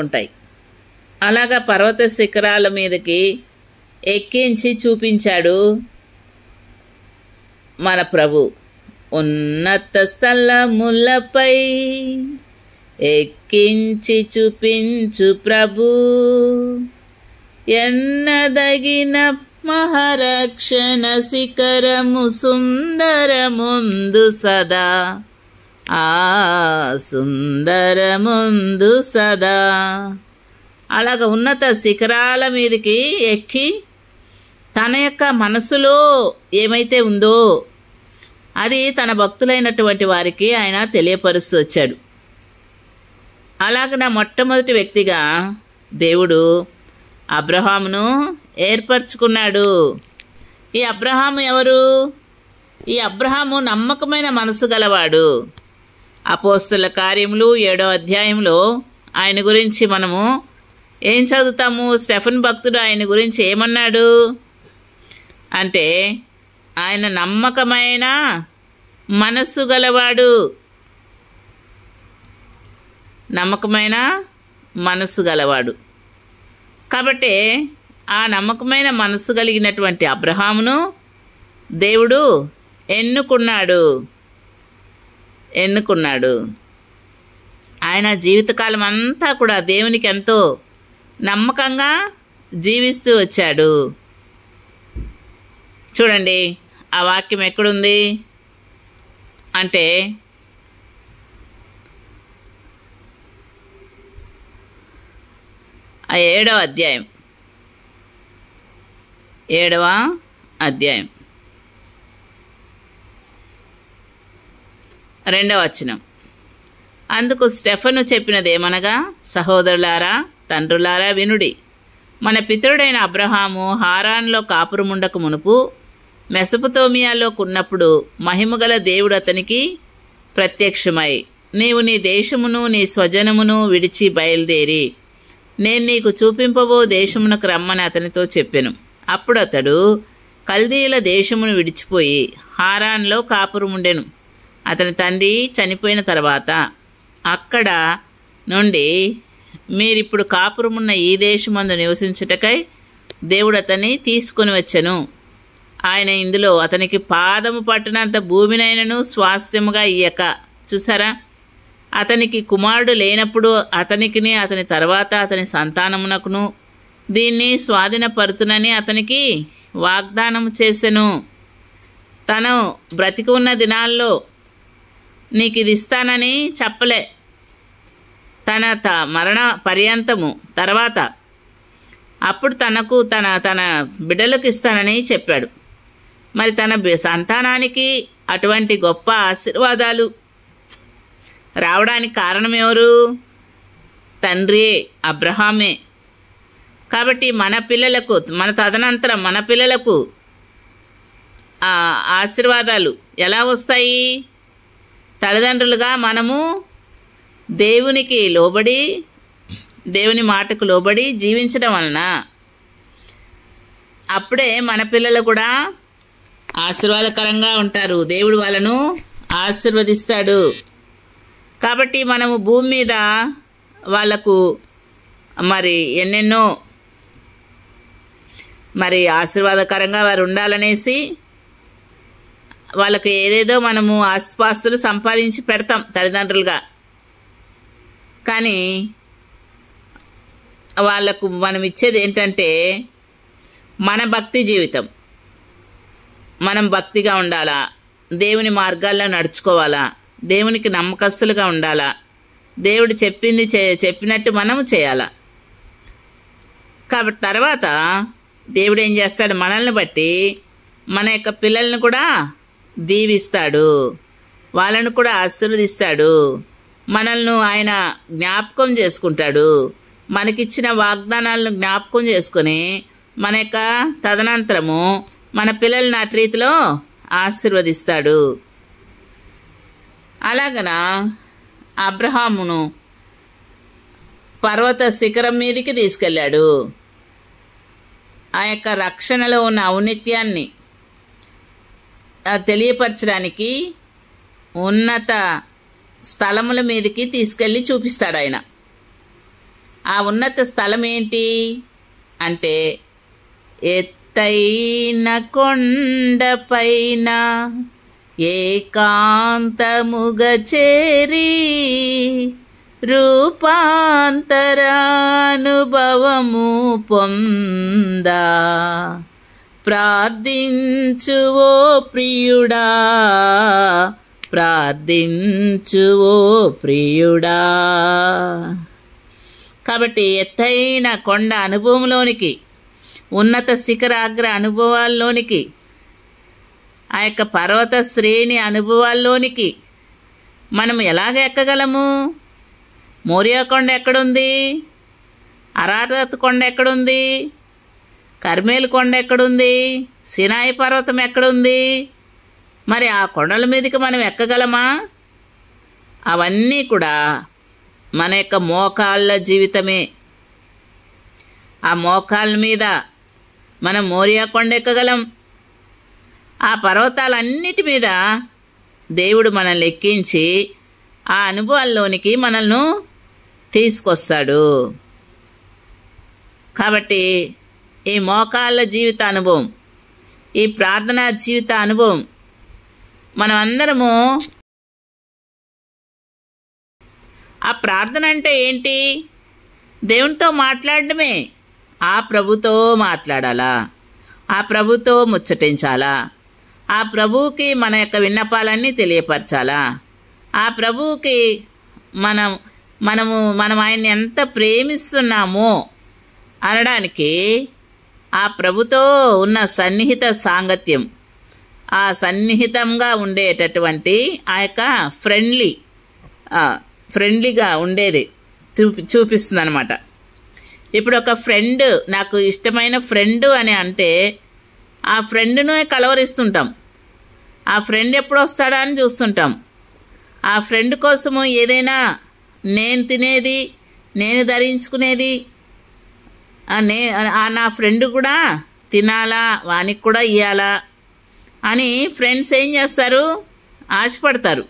ఉంటాయి. అలాగా పర్వత శిఖరాల మీదకి ఎక్కించి చూపించాడు మన ప్రభు. ఉన్నత స్థలములపై ఎక్కించి చూపించు ప్రభు, ఎన్నదగిన మహారక్షణ శిఖరము సుందరముందు సదా, ఆ సుందరముందు సదా. అలాగ ఉన్నత శిఖరాల మీదకి ఎక్కి తన యొక్క మనసులో ఏమైతే ఉందో అది తన భక్తులైనటువంటి వారికి ఆయన తెలియపరుస్తూ వచ్చాడు. అలాగ మొట్టమొదటి వ్యక్తిగా దేవుడు అబ్రహామును ఏర్పరచుకున్నాడు. ఈ అబ్రహాము ఎవరు? ఈ అబ్రహాము నమ్మకమైన మనసు గలవాడు. అపోస్తల కార్యములు 7వ అధ్యాయంలో ఆయన గురించి మనము ఏం చదువుతాము? స్టెఫెన్ భక్తుడు ఆయన గురించి ఏమన్నాడు అంటే, ఆయన నమ్మకమైన మనస్సు గలవాడు. నమ్మకమైన మనస్సు గలవాడు. కాబట్టి ఆ నమ్మకమైన మనస్సు కలిగినటువంటి అబ్రహామును దేవుడు ఎన్నుకున్నాడు. ఆయన జీవితకాలం అంతా కూడా దేవునికి ఎంతో నమ్మకంగా జీవిస్తూ వచ్చాడు. చూడండి ఆ వాక్యం ఎక్కడుంది అంటే, ఆ 7వ అధ్యాయం 2వ వచనం. అందుకు స్టెఫను చెప్పినదేమనగా, సహోదరులారా, తండ్రులారా వినుడి. మన పితరుడైన అబ్రహాము హారాన్లో కాపురముండక మునుపు మెసొపొతేమియాలో ఉన్నప్పుడు మహిమగల దేవుడు అతనికి ప్రత్యక్షమై, నీవు నీ దేశమును నీ స్వజనమును విడిచి బయలుదేరి నేను నీకు చూపింపబో దేశమునకు రమ్మని అతనితో చెప్పెను. అప్పుడు అతడు కల్దీయుల దేశమును విడిచిపోయి హారాన్లో కాపురముండెను. అతని తండ్రి చనిపోయిన తర్వాత అక్కడ నుండి మీరిప్పుడు కాపురమున్న ఈ దేశమందు నివసించుటకై దేవుడు అతన్ని తీసుకొని వచ్చెను. ఆయన ఇందులో అతనికి పాదము పట్టినంత భూమినైనను స్వాస్థ్యముగా ఇయ్యక, చూసారా, అతనికి కుమారుడు లేనప్పుడు అతనికిని అతని తర్వాత అతని సంతానమునకును దీన్ని స్వాధీనపరుతునని అతనికి వాగ్దానం చేసెను. తను బ్రతికి ఉన్న దినాల్లో నీకు ఇది ఇస్తానని చెప్పలే. తన మరణ పర్యంతము తర్వాత అప్పుడు తనకు తన బిడ్డలకు ఇస్తానని చెప్పాడు. మరి తన సంతానానికి అటువంటి గొప్ప ఆశీర్వాదాలు రావడానికి కారణం ఎవరు? తండ్రి అబ్రహామే. కాబట్టి మన పిల్లలకు, మన తదనంతరం మన పిల్లలకు ఆ ఆశీర్వాదాలు ఎలా వస్తాయి? తల్లిదండ్రులుగా మనము దేవునికి లోబడి, దేవుని మాటకు లోబడి జీవించడం వలన అప్పుడే మన పిల్లలు కూడా ఆశీర్వాదకరంగా ఉంటారు. దేవుడు వాళ్ళను ఆశీర్వదిస్తాడు. కాబట్టి మనము భూమి మీద వాళ్లకు మరి ఎన్నెన్నో మరి ఆశీర్వాదకరంగా వారు ఉండాలనేసి వాళ్ళకి ఏదేదో మనము ఆస్తిపాస్తులు సంపాదించి పెడతాం తల్లిదండ్రులుగా. కానీ వాళ్లకు మనం ఇచ్చేది ఏంటంటే మన భక్తి జీవితం. మనం భక్తిగా ఉండాలా, దేవుని మార్గాల్లో నడుచుకోవాలా, దేవునికి నమ్మకస్తులుగా ఉండాలా, దేవుడు చెప్పింది చెప్పినట్టు మనము చేయాలా. కాబట్టి తర్వాత దేవుడు ఏం చేస్తాడు? మనల్ని బట్టి మన యొక్క పిల్లల్ని కూడా దీవిస్తాడు, వాళ్ళను కూడా ఆశీర్వదిస్తాడు, మనల్ని ఆయన జ్ఞాపకం చేసుకుంటాడు. మనకిచ్చిన వాగ్దానాలను జ్ఞాపకం చేసుకుని మన యొక్క తదనంతరము మన పిల్లల్ని అటు రీతిలో ఆశీర్వదిస్తాడు. అలాగన అబ్రహామును పర్వత శిఖరం మీదికి తీసుకెళ్ళాడు. ఆ యొక్క రక్షణలో ఉన్న ఔన్నత్యాన్ని తెలియపరచడానికి ఉన్నత స్థలముల మీదకి తీసుకెళ్ళి చూపిస్తాడు ఆయన. ఆ ఉన్నత స్థలం ఏంటి అంటే ఎత్తైన కొండపైన ఏకాంతముగా చేరి రూపాంతరానుభవము పొందా ప్రార్థించు ఓ ప్రియుడా, ప్రార్థించు ఓ ప్రియుడా. కాబట్టి ఎత్తైన కొండ అనుభవంలోనికి, ఉన్నత శిఖరాగ్ర అనుభవాల్లోనికి, ఆ యొక్క పర్వత శ్రేణి అనుభవాల్లోనికి మనం ఎలాగ ఎక్కగలము? మోరియా కొండ ఎక్కడుంది? అరారత్ కొండ ఎక్కడుంది? కర్మేలు కొండ ఎక్కడుంది? సినాయి పర్వతం ఎక్కడుంది? మరి ఆ కొండల మీదకి మనం ఎక్కగలమా? అవన్నీ కూడా మన యొక్క మోకాళ్ళ జీవితమే. ఆ మోకాళ్ళ మీద మనం మోరియా కొండ ఎక్కగలం. ఆ పర్వతాలన్నిటి మీద దేవుడు మనల్ని ఎక్కించి ఆ అనుభవాల్లోనికి మనల్ని తీసుకొస్తాడు. కాబట్టి ఈ మోకాళ్ళ జీవిత అనుభవం, ఈ ప్రార్థనా జీవిత అనుభవం మనం అందరము. ఆ ప్రార్థన అంటే ఏంటి? దేవునితో మాట్లాడడమే. ఆ ప్రభుతో మాట్లాడాలా, ఆ ప్రభుతో ముచ్చటించాలా, ఆ ప్రభువుకి మన యొక్క విన్నపాలన్నీ తెలియపరచాలా, ఆ ప్రభువుకి మనం ఆయన్ని ఎంత ప్రేమిస్తున్నామో అనడానికి ఆ ప్రభుతో ఉన్న సన్నిహిత సాంగత్యం, ఆ సన్నిహితంగా ఉండేటటువంటి ఆ యొక్క ఫ్రెండ్లీగా ఉండేది చూపిస్తుంది అనమాట. ఇప్పుడు ఒక ఫ్రెండ్, నాకు ఇష్టమైన ఫ్రెండ్ అని అంటే ఆ ఫ్రెండ్ను కలవరిస్తుంటాం. ఆ ఫ్రెండ్ ఎప్పుడు వస్తాడా అని చూస్తుంటాం. ఆ ఫ్రెండ్ కోసము ఏదైనా నేను తినేది, నేను ధరించుకునేది, నా ఫ్రెండ్ కూడా తినాలా, వానికి కూడా ఇవ్వాలా అని ఫ్రెండ్స్ ఏం చేస్తారు? ఆశపడతారు.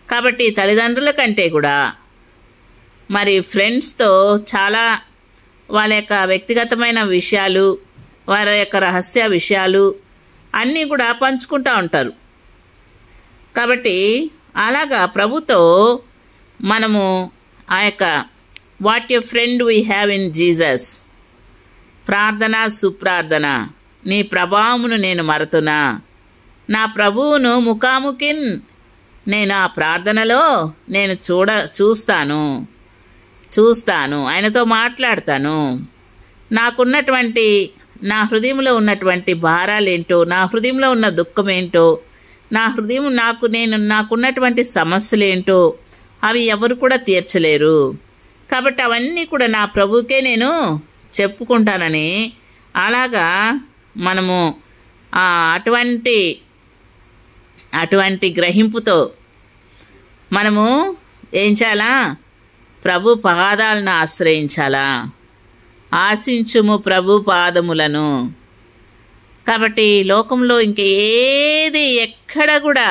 కాబట్టి తల్లిదండ్రుల కంటే కూడా మరి ఫ్రెండ్స్తో చాలా వాళ్ళ యొక్క వ్యక్తిగతమైన విషయాలు, వారి యొక్క రహస్య విషయాలు అన్నీ కూడా పంచుకుంటూ ఉంటారు. కాబట్టి అలాగా ప్రభుతో మనము ఆ యొక్క what a friend we have in Jesus, ప్రార్థన సుప్రార్థన, నీ ప్రభావమును నేను మరతునా, నా ప్రభువును ముఖాముఖిన్ నేను ఆ ప్రార్థనలో నేను చూస్తాను, ఆయనతో మాట్లాడతాను. నాకున్నటువంటి, నా హృదయంలో ఉన్నటువంటి భారాలేంటో, నా హృదయంలో ఉన్న దుఃఖం ఏంటో, నా హృదయం నాకున్నటువంటి సమస్యలేంటో అవి ఎవరు కూడా తీర్చలేరు. కాబట్టి అవన్నీ కూడా నా ప్రభువుకే నేను చెప్పుకుంటానని అలాగా మనము అటువంటి గ్రహింపుతో మనము ఏం చేయాలా? ప్రభు పాదాలను ఆశ్రయించాలా. ఆశించుము ప్రభు పాదములను. కాబట్టి లోకంలో ఇంకేది ఎక్కడ కూడా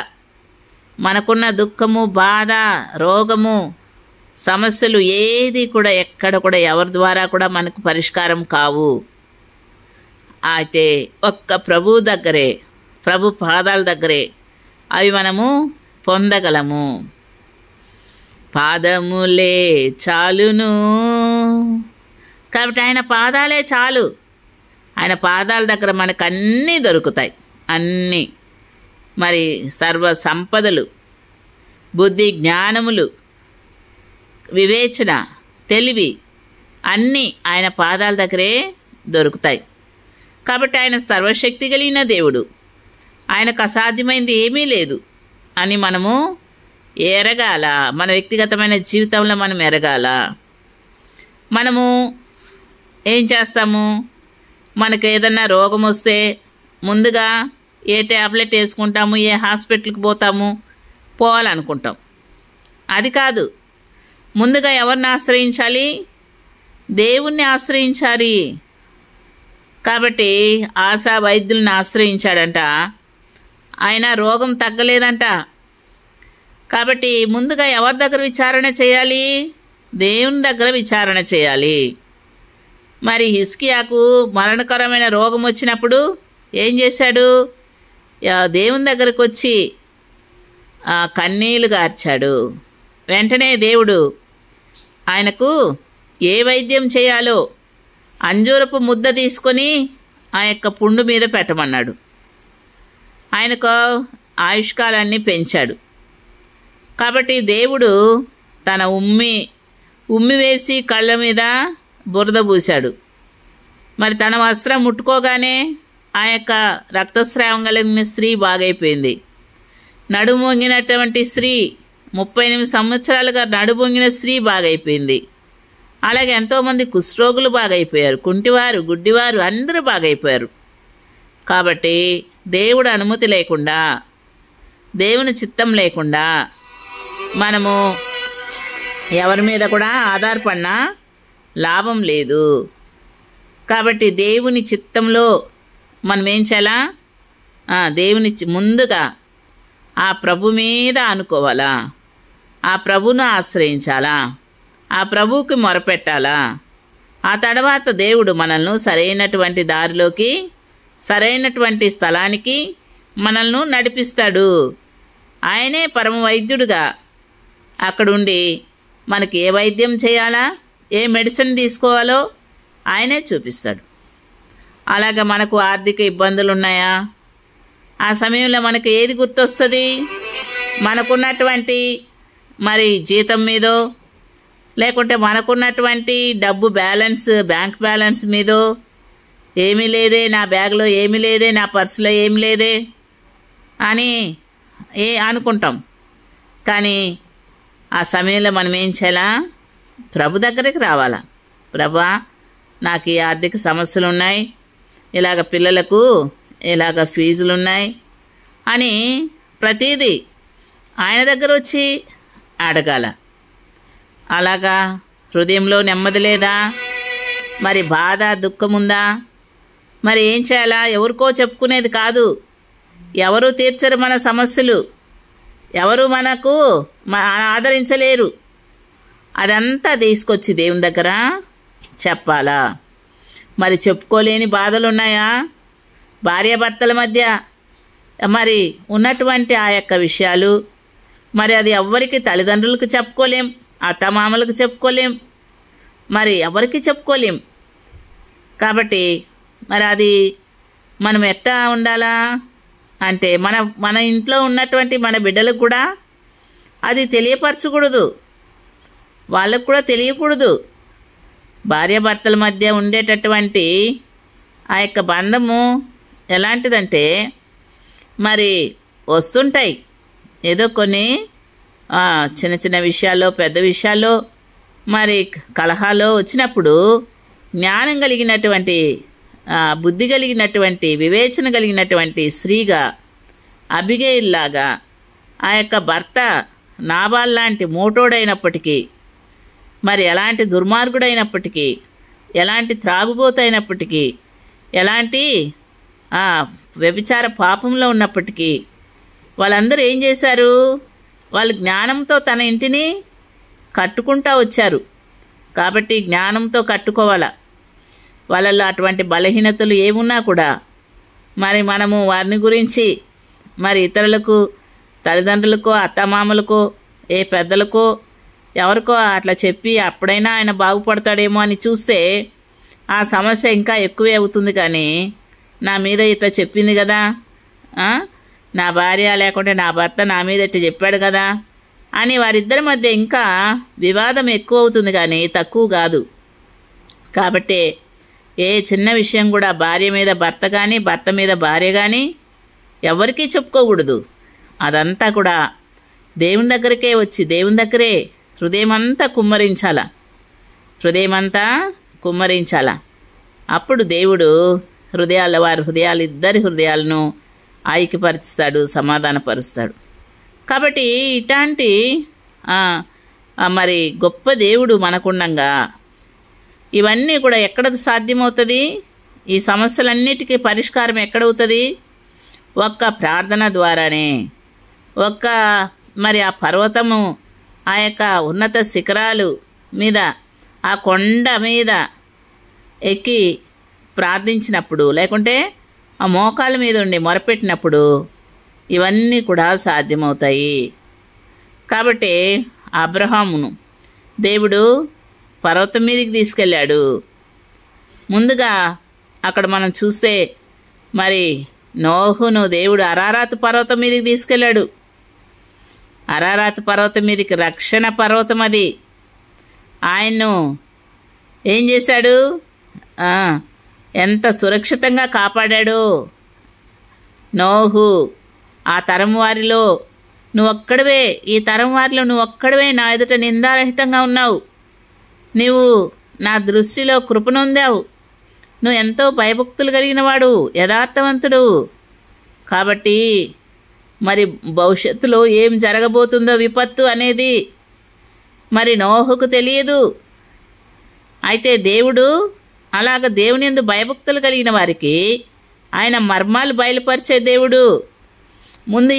మనకున్న దుఃఖము, బాధ, రోగము, సమస్యలు ఏది కూడా ఎక్కడ కూడా ఎవరి ద్వారా కూడా మనకు పరిష్కారం కావు. అయితే ఒక్క ప్రభు దగ్గరే, ప్రభు పాదాల దగ్గరే అవి మనము పొందగలము. పాదములే చాలును. కాబట్టి ఆయన పాదాలే చాలు. ఆయన పాదాల దగ్గర మనకు అన్నీ దొరుకుతాయి. అన్నీ, మరి సర్వ సంపదలు, బుద్ధి జ్ఞానములు, వివేచన, తెలివి అన్నీ ఆయన పాదాల దగ్గరే దొరుకుతాయి. కాబట్టి ఆయన సర్వశక్తి కలిగిన దేవుడు, ఆయనకు అసాధ్యమైంది ఏమీ లేదు అని మనము ఎరగాల. మన వ్యక్తిగతమైన జీవితంలో మనం ఎరగాల. మనము ఏం చేస్తాము? మనకు ఏదన్నా రోగం వస్తే ముందుగా ఏ ట్యాబ్లెట్ వేసుకుంటాము, ఏ హాస్పిటల్కి పోవాలనుకుంటాం. అది కాదు. ముందుగా ఎవరిని ఆశ్రయించాలి? దేవుణ్ణి ఆశ్రయించాలి. కాబట్టి ఆశా వైద్యులను ఆశ్రయించాడంట. ఆయన రోగం తగ్గలేదంట. కాబట్టి ముందుగా ఎవరి దగ్గర విచారణ చేయాలి? దేవుని దగ్గర విచారణ చేయాలి. మరి హిజ్కియాకు మరణకరమైన రోగం వచ్చినప్పుడు ఏం చేశాడు? దేవుని దగ్గరకు వచ్చి కన్నీళ్లు గార్చాడు. వెంటనే దేవుడు ఆయనకు ఏ వైద్యం చేయాలో అంజూరపు ముద్ద తీసుకొని ఆ యొక్క పుండు మీద పెట్టమన్నాడు. ఆయనకు ఆయుష్కాలాన్ని పెంచాడు. కాబట్టి దేవుడు తన ఉమ్మి వేసి కళ్ళ మీద బురద పూశాడు. మరి తన వస్త్రం ముట్టుకోగానే ఆ యొక్క రక్తస్రావం కలిగిన స్త్రీ బాగైపోయింది. నడుము వంగినటువంటి స్త్రీ 38 సంవత్సరాలుగా నడుమొంగిన స్త్రీ బాగైపోయింది. అలాగే ఎంతోమంది కుష్ఠరోగులు బాగైపోయారు, కుంటివారు, గుడ్డివారు అందరూ బాగైపోయారు. కాబట్టి దేవుడు అనుమతి లేకుండా, దేవుని చిత్తం లేకుండా మనము ఎవరి మీద కూడా ఆధారపడినా లాభం లేదు. కాబట్టి దేవుని చిత్తంలో మనం ఏం చేయాలా? దేవుని ముందుగా ఆ ప్రభు మీద అనుకోవాలా, ఆ ప్రభును ఆశ్రయించాలా, ఆ ప్రభువుకి మొరపెట్టాలా. ఆ తర్వాత దేవుడు మనల్ని సరైనటువంటి దారిలోకి, సరైనటువంటి స్థలానికి మనల్ని నడిపిస్తాడు. ఆయనే పరమ వైద్యుడుగా అక్కడుండి మనకి ఏ వైద్యం చేయాలా, ఏ మెడిసిన్ తీసుకోవాలో ఆయనే చూపిస్తాడు. అలాగే మనకు ఆర్థిక ఇబ్బందులు ఉన్నాయా? ఆ సమయంలో మనకు ఏది గుర్తొస్తుంది? మనకున్నటువంటి మరి జీతం మీదో, లేకుంటే మనకున్నటువంటి డబ్బు బ్యాలెన్స్, బ్యాంక్ బ్యాలెన్స్ మీదో, ఏమీ లేదే, నా బ్యాగ్లో ఏమీ లేదే, నా పర్సులో ఏమీ లేదే అని అనుకుంటాం. కానీ ఆ సమయంలో మనం ఏం చేయాలా? ప్రభు దగ్గరికి రావాలా. ప్రభా, నాకు ఈ ఆర్థిక సమస్యలు ఉన్నాయి, ఇలాగ పిల్లలకు ఇలాగ ఫీజులు ఉన్నాయి అని ప్రతిదీ ఆయన దగ్గర వచ్చి అడగాల. అలాగా హృదయంలో నెమ్మది లేదా? మరి బాధ, దుఃఖం ఉందా? మరి ఏం చేయాలా? ఎవరికో చెప్పుకునేది కాదు. ఎవరు తీర్చరు మన సమస్యలు, ఎవరు మనకు ఆదరించలేరు. అదంతా తీసుకొచ్చి దేవుని దగ్గర చెప్పాలా. మరి చెప్పుకోలేని బాధలు ఉన్నాయా? భార్యాభర్తల మధ్య మరి ఉన్నటువంటి ఆ యొక్క విషయాలు, మరి అది ఎవ్వరికి, తల్లిదండ్రులకు చెప్పుకోలేం, అత్తమామలకు చెప్పుకోలేం, మరి ఎవరికి చెప్పుకోలేం. కాబట్టి మరి అది మనం ఎట్లా ఉండాలా అంటే మన ఇంట్లో ఉన్నటువంటి మన బిడ్డలకు కూడా అది తెలియపరచకూడదు, వాళ్ళకు కూడా తెలియకూడదు. భార్యాభర్తల మధ్య ఉండేటటువంటి ఆ యొక్క బంధము ఎలాంటిదంటే మరి వస్తుంటాయి ఏదో కొన్ని చిన్న చిన్న విషయాల్లో, పెద్ద విషయాల్లో మరి కలహాలు వచ్చినప్పుడు జ్ఞానం కలిగినటువంటి, బుద్ధి కలిగినటువంటి, వివేచన కలిగినటువంటి స్త్రీగా అబిగైల్లాగా ఆ యొక్క భర్త నాబాల్ లాంటి మోటోడైనప్పటికీ, మరి ఎలాంటి దుర్మార్గుడైనప్పటికీ, ఎలాంటి త్రాగుబోతైనప్పటికీ, ఎలాంటి వ్యభిచార పాపంలో ఉన్నప్పటికీ వాళ్ళందరూ ఏం చేశారు? వాళ్ళు జ్ఞానంతో తన ఇంటిని కట్టుకుంటూ వచ్చారు. కాబట్టి జ్ఞానంతో కట్టుకోవాలా. వాళ్ళల్లో అటువంటి బలహీనతలు ఏమున్నా కూడా మరి మనము వారిని గురించి మరి ఇతరులకు, తల్లిదండ్రులకో, అత్తమామలకో, ఏ పెద్దలకో, ఎవరికో అట్లా చెప్పి అప్పుడైనా ఆయన బాగుపడతాడేమో అని చూస్తే ఆ సమస్య ఇంకా ఎక్కువే అవుతుంది. కానీ నా మీద ఇట్లా చెప్పింది కదా, నా భార్య లేకుంటే నా భర్త నా మీద ఇట్లా చెప్పాడు కదా అని వారిద్దరి మధ్య ఇంకా వివాదం ఎక్కువ అవుతుంది కానీ తక్కువ కాదు. కాబట్టి ఏ చిన్న విషయం కూడా భార్య మీద భర్త కానీ, భర్త మీద భార్య కానీ ఎవరికీ చెప్పుకోకూడదు. అదంతా కూడా దేవుని దగ్గరికే వచ్చి, దేవుని దగ్గరే హృదయమంతా కుమ్మరించాలా. అప్పుడు దేవుడు వారి హృదయాలు, ఇద్దరి హృదయాలను ఐక్యపరుస్తాడు, సమాధానపరుస్తాడు. కాబట్టి ఇట్లాంటి మరి గొప్ప దేవుడు మనకుండంగా ఇవన్నీ కూడా ఎక్కడ సాధ్యమవుతుంది? ఈ సమస్యలన్నిటికీ పరిష్కారం ఎక్కడవుతుంది? ఒక్క ప్రార్థన ద్వారానే. మరి ఆ పర్వతము, ఆ యొక్క ఉన్నత శిఖరాలు, మీద, ఆ కొండ మీద ఎక్కి ప్రార్థించినప్పుడు, లేకుంటే ఆ మోకాళ్ళ మీద ఉండి మొరపెట్టినప్పుడు ఇవన్నీ కూడా సాధ్యమవుతాయి. కాబట్టి అబ్రహామును దేవుడు పర్వతం మీదకి తీసుకెళ్ళాడు. ముందుగా అక్కడ మనం చూస్తే మరి నోహును దేవుడు అరారాతు పర్వతం మీదకి తీసుకెళ్ళాడు. అరారాతు పర్వతం మీదకి, రక్షణ పర్వతం అది. ఆయన్ను ఏం చేశాడు? ఎంత సురక్షితంగా కాపాడాడు. నోహు ఆ తరం వారిలో నువ్వొక్కడవే, ఈ తరం వారిలో నువ్వొక్కడవే నా ఎదుట నిందారహితంగా ఉన్నావు. నీవు నా దృష్టిలో కృపనొందావు. నువ్వు ఎంతో భయభక్తులు కలిగిన వాడు, యథార్థవంతుడు. కాబట్టి మరి భవిష్యత్తులో ఏం జరగబోతుందో విపత్తు అనేది మరి నోహుకు తెలియదు. అయితే దేవుడు అలాగ దేవుని యందు భయభక్తులు కలిగిన వారికి ఆయన మర్మాలు బయలుపరిచే దేవుడు. ముందు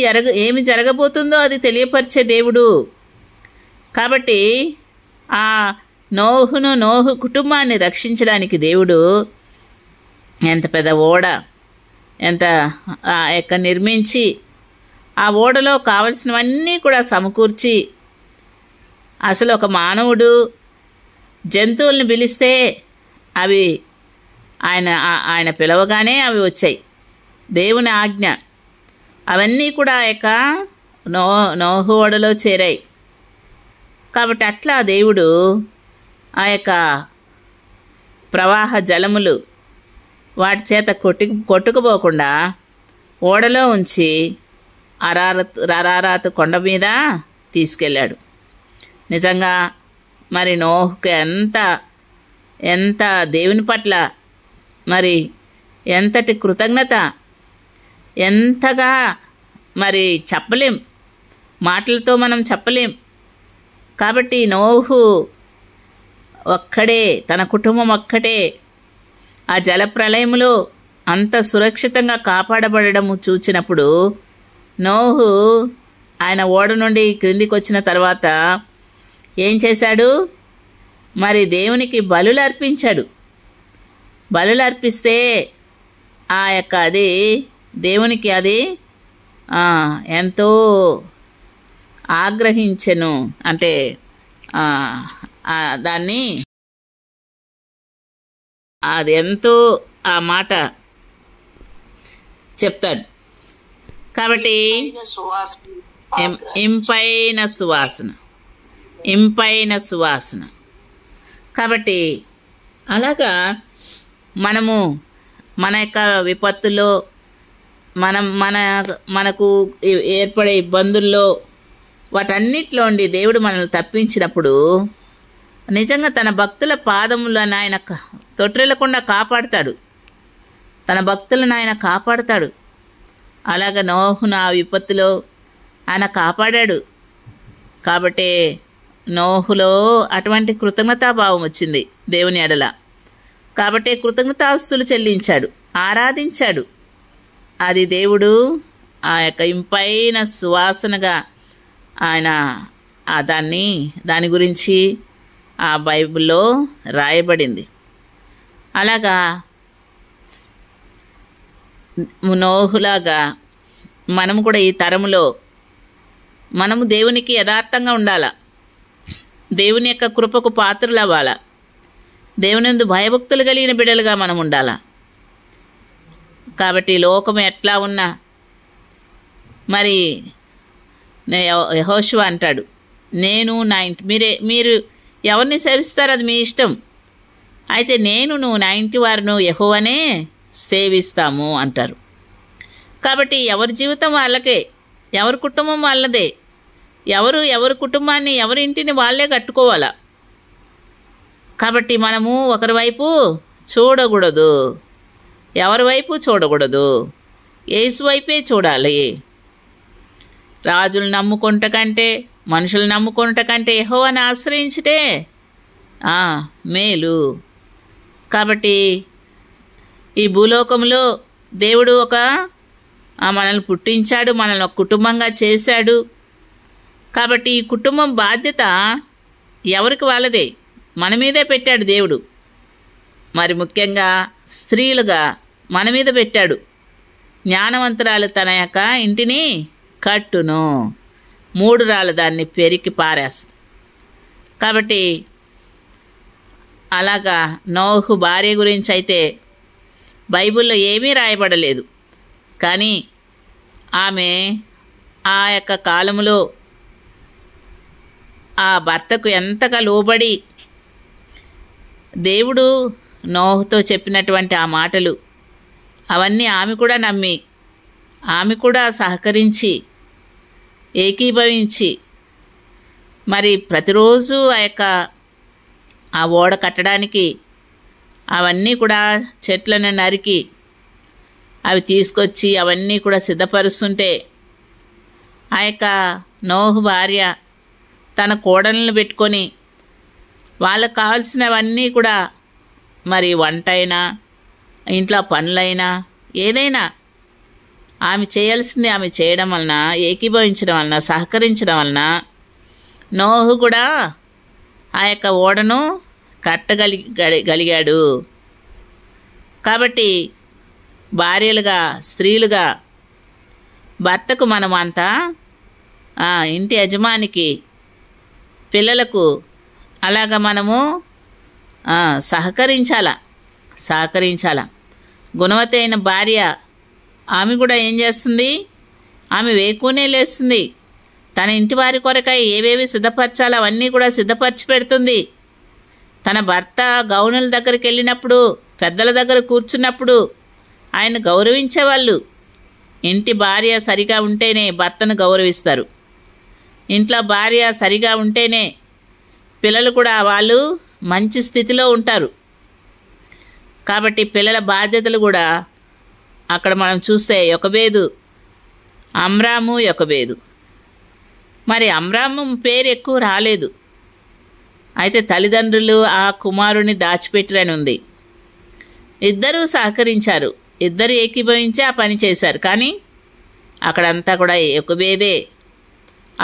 ఏమి జరగబోతుందో అది తెలియపరిచే దేవుడు. కాబట్టి ఆ నోహు కుటుంబాన్ని రక్షించడానికి దేవుడు ఎంత పెద్ద ఓడ నిర్మించి ఆ ఓడలో కావలసినవన్నీ కూడా సమకూర్చి, అసలు ఒక మానవుడు జంతువుల్ని పిలిస్తే అవి ఆయన పిలవగానే అవి వచ్చాయి. దేవుని ఆజ్ఞ. అవన్నీ కూడా ఆ యొక్క నోహు ఓడలో చేరాయి. కాబట్టి అట్లా దేవుడు ఆ యొక్క ప్రవాహ జలములు వాటి చేత కొట్టుకుపోకుండా ఓడలో ఉంచి అరారాతు కొండ మీద తీసుకెళ్ళాడు. నిజంగా మరి నోహుకు ఎంత దేవుని పట్ల మరి ఎంతటి కృతజ్ఞత, ఎంతగా మరి చెప్పలేం, మాటలతో మనం చెప్పలేం. కాబట్టి నోహు ఒక్కడే, తన కుటుంబం ఒక్కటే ఆ జలప్రలయములో అంత సురక్షితంగా కాపాడబడము చూచినప్పుడు నోహు ఆయన ఓడ నుండి క్రిందికి వచ్చిన తర్వాత ఏం చేశాడు? మరి దేవునికి బలులు అర్పించాడు. బలులు అర్పిస్తే ఆ యొక్క అది దేవునికి అది ఎంతో ఆగ్రహించెను. అంటే దాన్ని అది ఎంతో ఆ మాట చెప్తాడు. కాబట్టి ఇంపైన సువాసన. కాబట్టి అలాగా మనము మన యొక్క విపత్తులో మనకు ఏర్పడే ఇబ్బందుల్లో వాటన్నిటిలో ఉండి దేవుడు మనల్ని తప్పించినప్పుడు నిజంగా తన భక్తుల పాదములను ఆయన తొట్టిల్లకుండా కాపాడుతాడు. తన భక్తులను ఆయన కాపాడుతాడు. అలాగ నోహును ఆ విపత్తులో ఆయన కాపాడాడు. కాబట్టి నోహులో అటువంటి కృతజ్ఞతాభావం వచ్చింది దేవుని ఎడల. కాబట్టి కృతజ్ఞతాస్తులు చెల్లించాడు, ఆరాధించాడు. అది దేవుడు ఆ యొక్క ఇంపైన సువాసనగా ఆయన దాని గురించి ఆ బైబిల్లో రాయబడింది. అలాగా నోహులాగా మనము కూడా ఈ తరములో మనము దేవునికి యథార్థంగా ఉండాలా, దేవుని యొక్క కృపకు పాత్రలు అవ్వాలా, దేవుని యందు భయభక్తులు కలిగిన బిడ్డలుగా మనం ఉండాలా. కాబట్టి లోకం ఎట్లా ఉన్నా మరి యెహోషువ అంటాడు, నేను నా ఇంటి మీరు ఎవరిని సేవిస్తారో అది మీ ఇష్టం, అయితే నువ్వు నా ఇంటి వారిను యెహోవానే సేవిస్తాము అంటారు. కాబట్టి ఎవరి జీవితం వాళ్ళకే, ఎవరి కుటుంబం వాళ్ళదే, ఎవరి కుటుంబాన్ని ఎవరి ఇంటిని వాళ్ళే కట్టుకోవాలా. కాబట్టి మనము ఒకరి వైపు చూడకూడదు, ఎవరి వైపు చూడకూడదు, యేసు వైపే చూడాలి. రాజులు నమ్ముకుంట కంటే, మనుషులు నమ్ముకుంట కంటే యెహోవాను ఆశ్రయించితే మేలు. కాబట్టి ఈ భూలోకంలో దేవుడు మనల్ని పుట్టించాడు, మనల్ని ఒక కుటుంబంగా చేశాడు. కాబట్టి ఈ కుటుంబం బాధ్యత ఎవరికి వాళ్ళదే. మన మీదే పెట్టాడు దేవుడు. మరి ముఖ్యంగా స్త్రీలుగా మన మీద పెట్టాడు. జ్ఞానవంతురాలు తన యొక్క ఇంటిని కట్టును, మూఢురాలు దాన్ని పెరికి పారేస్తుంది. కాబట్టి అలాగా నోహు భార్య గురించి అయితే బైబిల్లో ఏమీ రాయబడలేదు. కానీ ఆమె ఆ యొక్క కాలంలో ఆ భర్తకు ఎంతగా లోబడి దేవుడు నోహుతో చెప్పినటువంటి ఆ మాటలు అవన్నీ ఆమె కూడా నమ్మి, ఆమె కూడా సహకరించి, ఏకీభవించి మరి ప్రతిరోజు ఆ ఓడ కట్టడానికి అవన్నీ కూడా చెట్లను నరికి అవి తీసుకొచ్చి అవన్నీ కూడా సిద్ధపరుస్తుంటే ఆ యొక్క నోహు భార్య తన కోడలను పెట్టుకొని వాళ్ళకు కావాల్సినవన్నీ కూడా మరి వంట అయినా ఇంట్లో పనులైనా ఏదైనా ఆమె చేయాల్సింది ఆమె చేయడం వలన, ఏకీభవించడం వలన, సహకరించడం వలన నోహు కూడా ఆ యొక్క ఓడను కట్టగలిగాడు. కాబట్టి భార్యలుగా, స్త్రీలుగా భర్తకు మనం అంతా ఇంటి యజమానికి, పిల్లలకు అలాగా మనము సహకరించాల. గుణవతైన భార్య ఆమె కూడా ఏం చేస్తుంది? ఆమె వేకునే లేస్తుంది. తన ఇంటి వారి కొరకై ఏవేవి సిద్ధపరచాలో అవన్నీ కూడా సిద్ధపరిచి పెడుతుంది. తన భర్త గౌనుల దగ్గరికి వెళ్ళినప్పుడు, పెద్దల దగ్గర కూర్చున్నప్పుడు ఆయన గౌరవించేవాళ్ళు. ఇంటి భార్య సరిగా ఉంటేనే భర్తను గౌరవిస్తారు. ఇంట్లో భార్య సరిగా ఉంటేనే పిల్లలు కూడా వాళ్ళు మంచి స్థితిలో ఉంటారు. కాబట్టి పిల్లల బాధ్యతలు కూడా అక్కడ మనం చూస్తే యొకబేదు, అమ్రాము, యొకబేదు. మరి అమ్రాము పేరు ఎక్కువ రాలేదు. అయితే తల్లిదండ్రులు ఆ కుమారుని దాచిపెట్టిరని ఉంది. ఇద్దరూ సహకరించారు, ఇద్దరు ఏకీభవించి ఆ పని చేశారు. కానీ అక్కడంతా కూడా యొకబేదే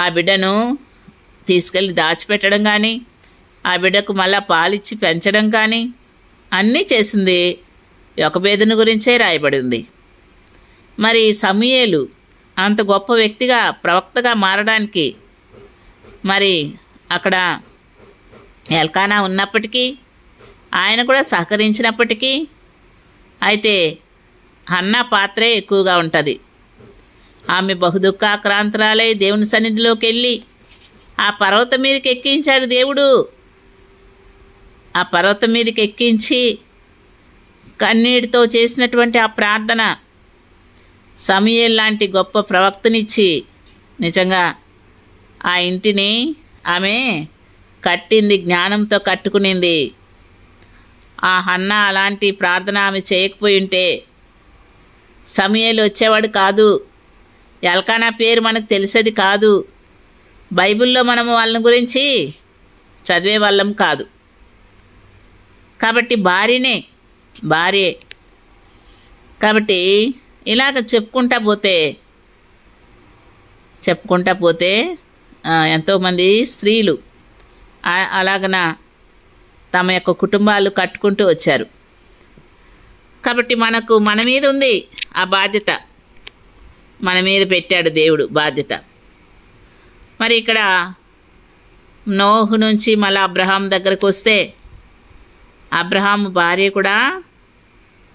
ఆ బిడ్డను తీసుకెళ్ళి దాచిపెట్టడం కానీ, ఆ బిడ్డకు మళ్ళా పాలిచ్చి పెంచడం కానీ అన్నీ చేసింది యొకబేదుని గురించే రాయబడి ఉంది. మరి సమూయేలు అంత గొప్ప వ్యక్తిగా, ప్రవక్తగా మారడానికి మరి అక్కడ ఎల్కానా ఉన్నప్పటికీ, ఆయన కూడా సహకరించినప్పటికీ అయితే హన్నా పాత్రే ఎక్కువగా ఉంటుంది. ఆమె బహుదుఃఖాక్రాంతురాలై దేవుని సన్నిధిలోకి వెళ్ళి ఆ పర్వతం మీదకి ఎక్కించాడు దేవుడు. ఆ పర్వతం మీదకి ఎక్కించి కన్నీటితో చేసినటువంటి ఆ ప్రార్థన సమూయేలు లాంటి గొప్ప ప్రవక్తనిచ్చి నిజంగా ఆ ఇంటిని ఆమె కట్టింది, జ్ఞానంతో కట్టుకునింది. ఆ హన్నా అలాంటి ప్రార్థన ఆమె చేయకపోయి ఉంటే సమూయేలు వచ్చేవాడు కాదు. ఎల్కానా పేరు మనకు తెలిసేది కాదు. బైబిల్లో మనము వాళ్ళని గురించి చదివే వాళ్ళం కాదు. కాబట్టి భార్యే. కాబట్టి ఇలాగ చెప్పుకుంటా పోతే ఎంతోమంది స్త్రీలు అలాగన తమ యొక్క కుటుంబాలు కట్టుకుంటూ వచ్చారు. కాబట్టి మన మీద ఉంది ఆ బాధ్యత, మన మీద పెట్టాడు దేవుడు బాధ్యత. మరి ఇక్కడ నోహు నుంచి మళ్ళీ అబ్రహాం దగ్గరకు వస్తే అబ్రహాం భార్య కూడా,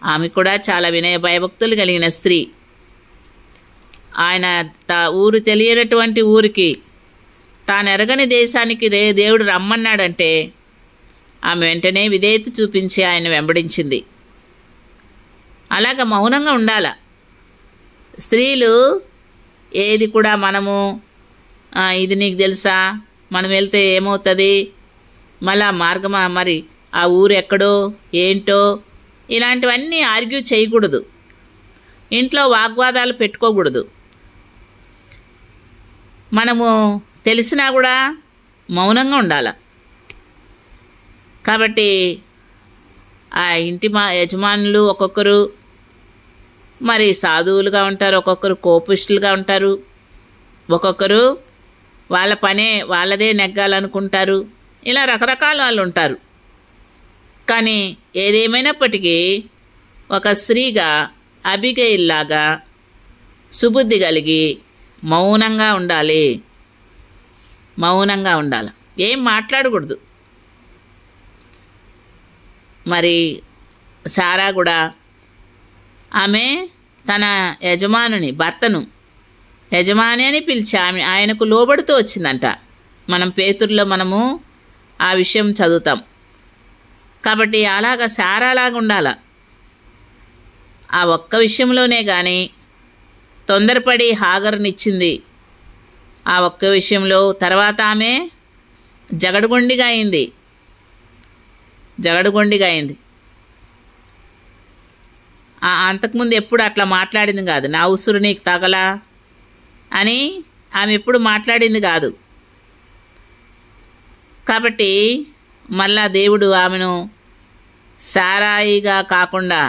ఆమె కూడా చాలా వినయ భయభక్తులు కలిగిన స్త్రీ. ఆయన ఊరు తెలియనటువంటి ఊరికి, తాను ఎరగని దేశానికి దేవుడు రమ్మన్నాడంటే ఆమె వెంటనే విధేయత చూపించి ఆయన వెంబడించింది. అలాగ మౌనంగా ఉండాల స్త్రీలు. ఏది కూడా మనము ఇది నీకు తెలుసా, మనం వెళ్తే ఏమవుతుంది, మళ్ళా మార్గమా, మరి ఆ ఊరు ఎక్కడో ఏంటో, ఇలాంటివన్నీ ఆర్గ్యూ చేయకూడదు. ఇంట్లో వాగ్వాదాలు పెట్టుకోకూడదు. మనము తెలిసినా కూడా మౌనంగా ఉండాలి. కాబట్టి ఆ ఇంటి యజమానులు ఒక్కొక్కరు మరి సాధువులుగా ఉంటారు, ఒక్కొక్కరు కోపిష్టులుగా ఉంటారు, ఒక్కొక్కరు వాళ్ళ పనే వాళ్ళదే నెగ్గాలనుకుంటారు. ఇలా రకరకాల వాళ్ళు ఉంటారు. కానీ ఏదేమైనప్పటికీ ఒక స్త్రీగా అబిగైల్లాగా సుబుద్ధి కలిగి మౌనంగా ఉండాలి. మౌనంగా ఉండాలి, ఏం మాట్లాడకూడదు. మరి సారా కూడా ఆమె తన యజమానుని భర్తను యజమాని అని పిలిచి ఆయనకు లోబడుతూ వచ్చిందంట. మనం పేతురులో మనము ఆ విషయం చదువుతాం. కాబట్టి అలాగా సారాలాగా ఉండాల. ఆ ఒక్క విషయంలోనే కానీ తొందరపడి హాగరునిచ్చింది. ఆ ఒక్క విషయంలో తర్వాత ఆమె జగడుగొండిగా అయింది. అంతకుముందు ఎప్పుడు అట్లా మాట్లాడింది కాదు. నా ఉసురు నీకు తగలా అని ఆమె ఎప్పుడు మాట్లాడింది కాదు. కాబట్టి మళ్ళా దేవుడు ఆమెను సారాయిగా కాకుండా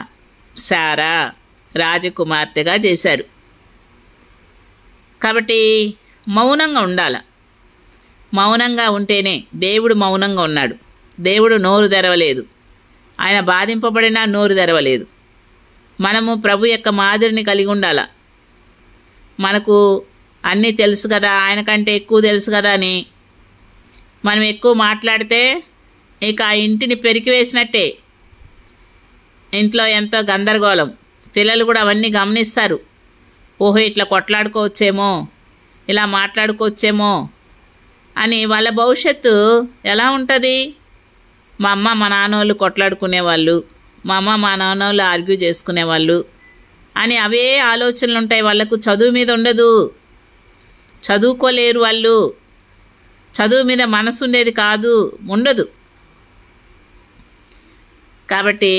సారా రాజకుమార్తెగా చేశాడు. కాబట్టి మౌనంగా ఉండాలి. మౌనంగా ఉంటేనే దేవుడు మౌనంగా ఉన్నాడు. దేవుడు నోరు తెరవలేదు. ఆయన బాధింపబడినా నోరు తెరవలేదు. మనము ప్రభు యొక్క మాదిరిని కలిగి ఉండాల. మనకు అన్నీ తెలుసు కదా, ఆయన కంటే ఎక్కువ తెలుసు కదా అని మనం ఎక్కువ మాట్లాడితే ఇక ఆ ఇంటిని పెరికివేసినట్టే. ఇంట్లో ఎంతో గందరగోళం. పిల్లలు కూడా అవన్నీ గమనిస్తారు. ఓహో, ఇట్లా కొట్లాడుకోవచ్చేమో, ఇలా మాట్లాడుకోవచ్చేమో అని. వాళ్ళ భవిష్యత్తు ఎలా ఉంటుంది? మా అమ్మ మా నాన్నోళ్ళు కొట్లాడుకునేవాళ్ళు, మా అమ్మ మా నాన్నోళ్ళు ఆర్గ్యూ చేసుకునేవాళ్ళు అని అవే ఆలోచనలు ఉంటాయి వాళ్ళకు. చదువు మీద ఉండదు, చదువుకోలేరు వాళ్ళు. చదువు మీద మనసు ఉండేది కాదు, ఉండదు. కాబట్టి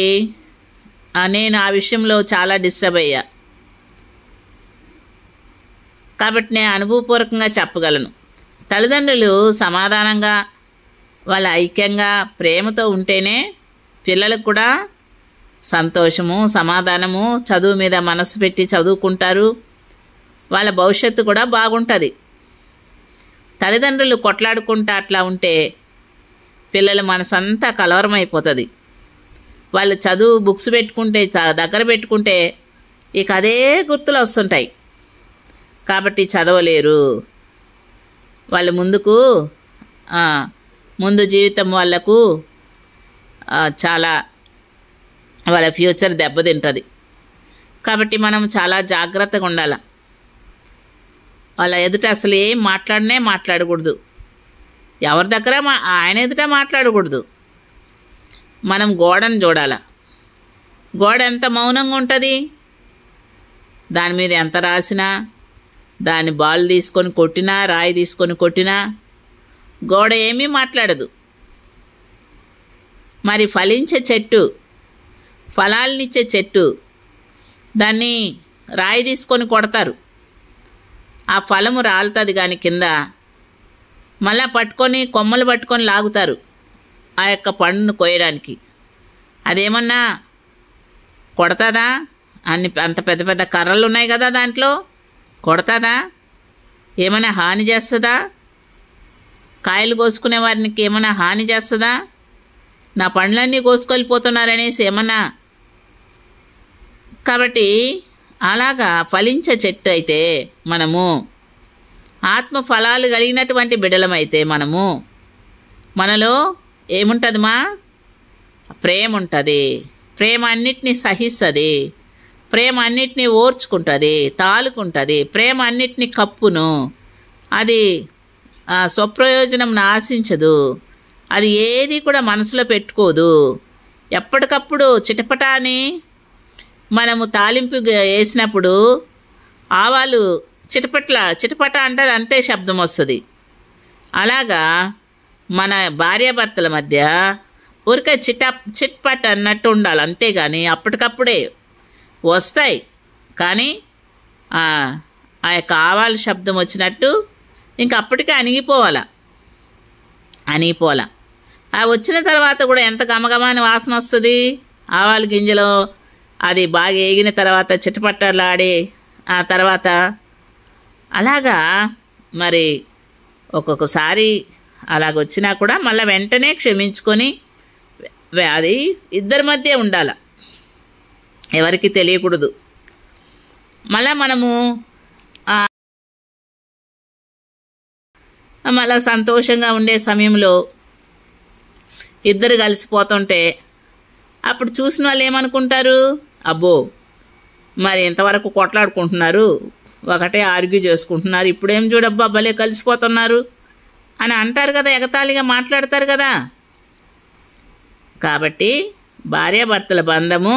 నేను ఆ విషయంలో చాలా డిస్టర్బ్ అయ్యా. కాబట్టి నేను అనుభవపూర్వకంగా చెప్పగలను. తల్లిదండ్రులు సమాధానంగా వాళ్ళ ఐక్యంగా ప్రేమతో ఉంటేనే పిల్లలకు కూడా సంతోషము, సమాధానము, చదువు మీద మనసు పెట్టి చదువుకుంటారు. వాళ్ళ భవిష్యత్తు కూడా బాగుంటుంది. తల్లిదండ్రులు కొట్లాడుకుంటా అట్లా ఉంటే పిల్లల మనసంతా కలవరమైపోతుంది. వాళ్ళు చదువు బుక్స్ పెట్టుకుంటే, దగ్గర పెట్టుకుంటే ఇక అదే గుర్తులు వస్తుంటాయి. కాబట్టి చదవలేరు. వాళ్ళు ముందు జీవితం వాళ్ళకు చాలా వాళ్ళ ఫ్యూచర్ దెబ్బతింటుంది. కాబట్టి మనం చాలా జాగ్రత్తగా ఉండాలి. వాళ్ళ ఎదుట అసలు ఏం మాట్లాడకూడదు. ఎవరి దగ్గర ఆయన ఎదుట మాట్లాడకూడదు. మనం గోడను చూడాలి. గోడ ఎంత మౌనంగా ఉంటుంది, దాని మీద ఎంత రాసినా, దాన్ని బాల్ తీసుకొని కొట్టినా, రాయి తీసుకొని కొట్టినా గోడ ఏమీ మాట్లాడదు. మరి ఫలించే చెట్టు, ఫలాలనిచ్చే చెట్టు, దాన్ని రాయి తీసుకొని కొడతారు, ఆ ఫలము రాలుతుంది. కానీ కింద మళ్ళా కొమ్మలు పట్టుకొని లాగుతారు ఆ యొక్క పండును కోయడానికి. అదేమన్నా కొడతాదా? అంత పెద్ద పెద్ద కర్రలు ఉన్నాయి కదా, దాంట్లో కొడతాదా? ఏమైనా హాని చేస్తుందా? కాయలు కోసుకునే వారికి ఏమైనా హాని చేస్తుందా? నా పండ్లన్నీ కోసుకెళ్ళిపోతున్నారనేసి ఏమన్నా? కాబట్టి అలాగా ఫలించే చెట్టు అయితే మనము, ఆత్మ ఫలాలు కలిగినటువంటి బిడ్డలమైతే మనలో ఏముంటుందిమా? ప్రేమ ఉంటుంది. ప్రేమ అన్నిటినీ సహిస్తుంది. ప్రేమ అన్నిటినీ ఓర్చుకుంటుంది, తాలుకుంటుంది. ప్రేమ అన్నిటినీ కప్పును. అది స్వప్రయోజనం ఆశించదు. అది ఏది కూడా మనసులో పెట్టుకోదు. ఎప్పటికప్పుడు చిటపటాని మనము తాలింపు వేసినప్పుడు ఆవాలు చిటపట అంటే అంతే శబ్దం వస్తుంది. అలాగా మన భార్యాభర్తల మధ్య ఊరికే చిట్పట్ అన్నట్టు ఉండాలి. అంతేగాని అప్పటికప్పుడే వస్తాయి, కానీ ఆ యొక్క ఆవాల శబ్దం వచ్చినట్టు ఇంకా అప్పటికే అణిగిపోవాల. ఆ వచ్చిన తర్వాత కూడా ఎంత గమగమాని వాసన వస్తుంది. ఆవాల గింజలో అది బాగా ఏగిన తర్వాత చిటపట్టలాడి ఆ తర్వాత అలాగా మరి ఒక్కొక్కసారి అలాగొచ్చినా కూడా మళ్ళీ వెంటనే క్షమించుకొని అది ఇద్దరి మధ్య ఉండాలి, ఎవరికి తెలియకూడదు. మళ్ళా మనము మళ్ళా సంతోషంగా ఉండే సమయంలో ఇద్దరు కలిసిపోతుంటే అప్పుడు చూసిన వాళ్ళు ఏమనుకుంటారు, అబ్బో మరి ఇంతవరకు కొట్లాడుకుంటున్నారు, ఒకటే ఆర్గ్యూ చేసుకుంటున్నారు, ఇప్పుడేం చూడబ్బా భలే కలిసిపోతున్నారు అని అంటారు కదా, ఎగతాళిగా మాట్లాడతారు కదా. కాబట్టి భార్యాభర్తల బంధము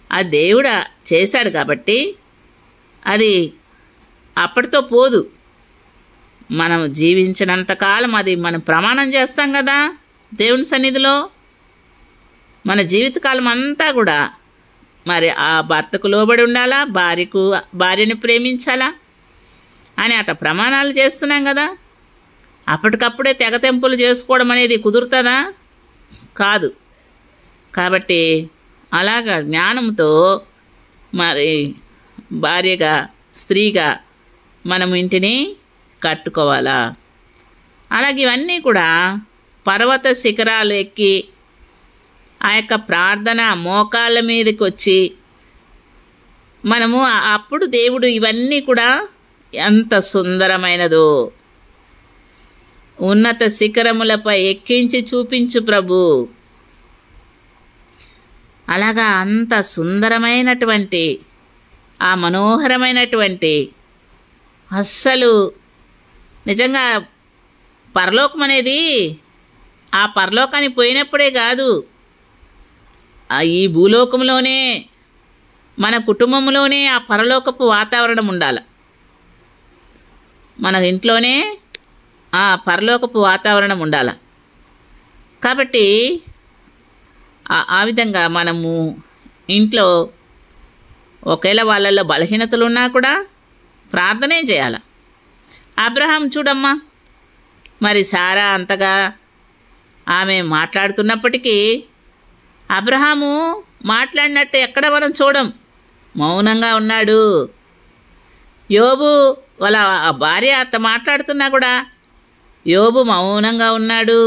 ఆ దేవుడు చేశాడు కాబట్టి అది అప్పటితో పోదు. మనం జీవించినంతకాలం అది మనం ప్రమాణం చేస్తాం కదా దేవుని సన్నిధిలో. మన జీవితకాలం అంతా కూడా మరి ఆ భర్తకు లోబడి ఉండాలా, భార్యని ప్రేమించాలా అని అట ప్రమాణాలు చేస్తున్నాం కదా. అప్పటికప్పుడే తెగతెంపులు చేసుకోవడం అనేది కుదురుతుందా? కాదు. కాబట్టి అలాగా జ్ఞానంతో మరి భార్యగా స్త్రీగా మనం ఇంటిని కట్టుకోవాలా. అలాగే ఇవన్నీ కూడా పర్వత శిఖరాలు ఎక్కి ఆ యొక్క ప్రార్థన మోకాళ్ళ మీదకి వచ్చి మనము అప్పుడు దేవుడు ఇవన్నీ కూడా ఎంత సుందరమైనదో, ఉన్నత శిఖరములపై ఎక్కించి చూపించు ప్రభు. అలాగా అంత సుందరమైనటువంటి ఆ మనోహరమైనటువంటి అస్సలు నిజంగా పరలోకం అనేది ఆ పరలోకానికి పోయినప్పుడే కాదు, ఈ భూలోకంలోనే మన కుటుంబంలోనే ఆ పరలోకపు వాతావరణం ఉండాలి. మన ఇంట్లోనే ఆ పరలోకపు వాతావరణం ఉండాలి. కాబట్టి ఆ విధంగా మనము ఇంట్లో ఒకవేళ వాళ్ళల్లో బలహీనతలు ఉన్నా కూడా ప్రార్థనే చేయాలి. అబ్రహాం చూడమ్మా, మరి సారా అంతగా ఆమె మాట్లాడుతున్నప్పటికీ అబ్రహాము మాట్లాడినట్టు ఎక్కడ మనం చూడం, మౌనంగా ఉన్నాడు. యోబు వాళ్ళ భార్య అత్త మాట్లాడుతున్నా కూడా యోబు మౌనంగా ఉన్నాడు.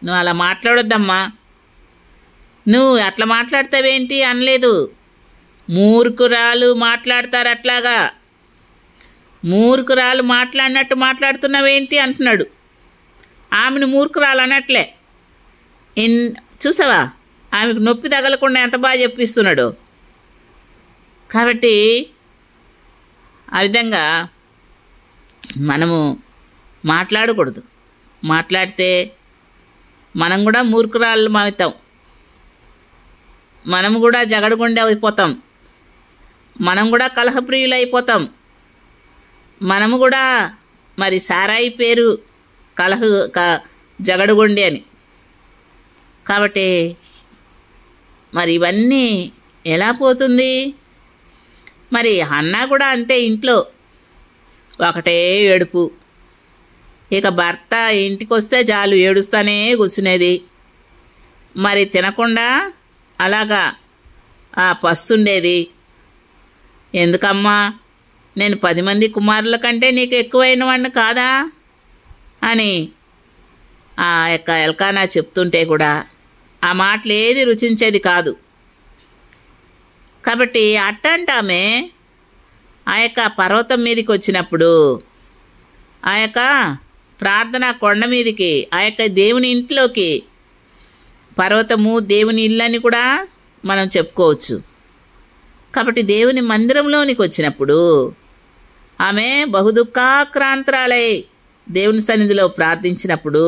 నువ్వు అలా మాట్లాడొద్దమ్మా, నువ్వు అట్లా మాట్లాడతావేంటి అనలేదు. మూర్ఖురాలు మాట్లాడతారు అట్లాగా, మూర్ఖురాలు మాట్లాడినట్టు మాట్లాడుతున్నావేంటి అంటున్నాడు. ఆమెను మూర్ఖురాలు అనట్లే. చూసావా ఆమెకు నొప్పి తగలకుండా ఎంత బాగా చెప్పిస్తున్నాడు. కాబట్టి ఆ విధంగా మనము మాట్లాడకూడదు. మాట్లాడితే మనం కూడా మూర్ఖురాళ్ళు అవుతాం, మనం కూడా జగడగుండె అయిపోతాం, మనం కూడా కలహప్రియులు అయిపోతాం, మనము కూడా మరి సారాయి పేరు జగడగొండి అని. కాబట్టి మరి ఇవన్నీ ఎలా పోతుంది? మరి అన్న కూడా అంతే, ఇంట్లో ఒకటే ఏడుపు. ఇక భర్త ఇంటికి వస్తే చాలు ఏడుస్తానే కూర్చునేది. మరి తినకుండా అలాగా పస్తుండేది. ఎందుకమ్మా, నేను 10 మంది కుమారుల కంటే నీకు ఎక్కువైన వాడిని కాదా అని ఆ యొక్క ఎల్కానా చెప్తుంటే కూడా ఆ మాటలు ఏది రుచించేది కాదు. కాబట్టి అట్టంటామే ఆ యొక్క పర్వతం మీదకి వచ్చినప్పుడు, ఆ యొక్క ప్రార్థన కొండ మీదకి, ఆ యొక్క దేవుని ఇంట్లోకి, పర్వతము దేవుని ఇల్లని కూడా మనం చెప్పుకోవచ్చు. కాబట్టి దేవుని మందిరంలోనికి వచ్చినప్పుడు ఆమె బహుదుఃఖాక్రాంతురాలై దేవుని సన్నిధిలో ప్రార్థించినప్పుడు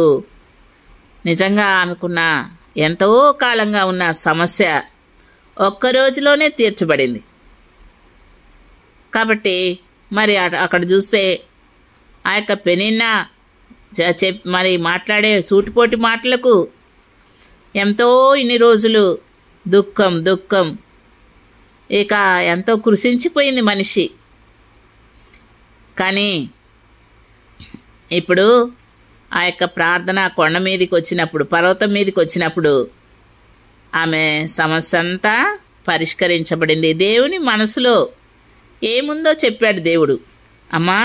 నిజంగా ఆమెకున్న ఎంతో కాలంగా ఉన్న సమస్య ఒక్క రోజులోనే తీర్చబడింది. కాబట్టి మరి అక్కడ చూస్తే ఆ యొక్క పెనిన్నా మరి మాట్లాడే సూటిపోటి మాటలకు ఎంతో ఇన్ని రోజులు దుఃఖం ఇక ఎంతో కృషించిపోయింది మనిషి. కానీ ఇప్పుడు ఆ యొక్క ప్రార్థన కొండ మీదకి వచ్చినప్పుడు, పర్వతం మీదకి వచ్చినప్పుడు ఆమె సమస్య అంతా పరిష్కరించబడింది. దేవుని మనసులో ఏముందో చెప్పాడు దేవుడు. అమ్మా,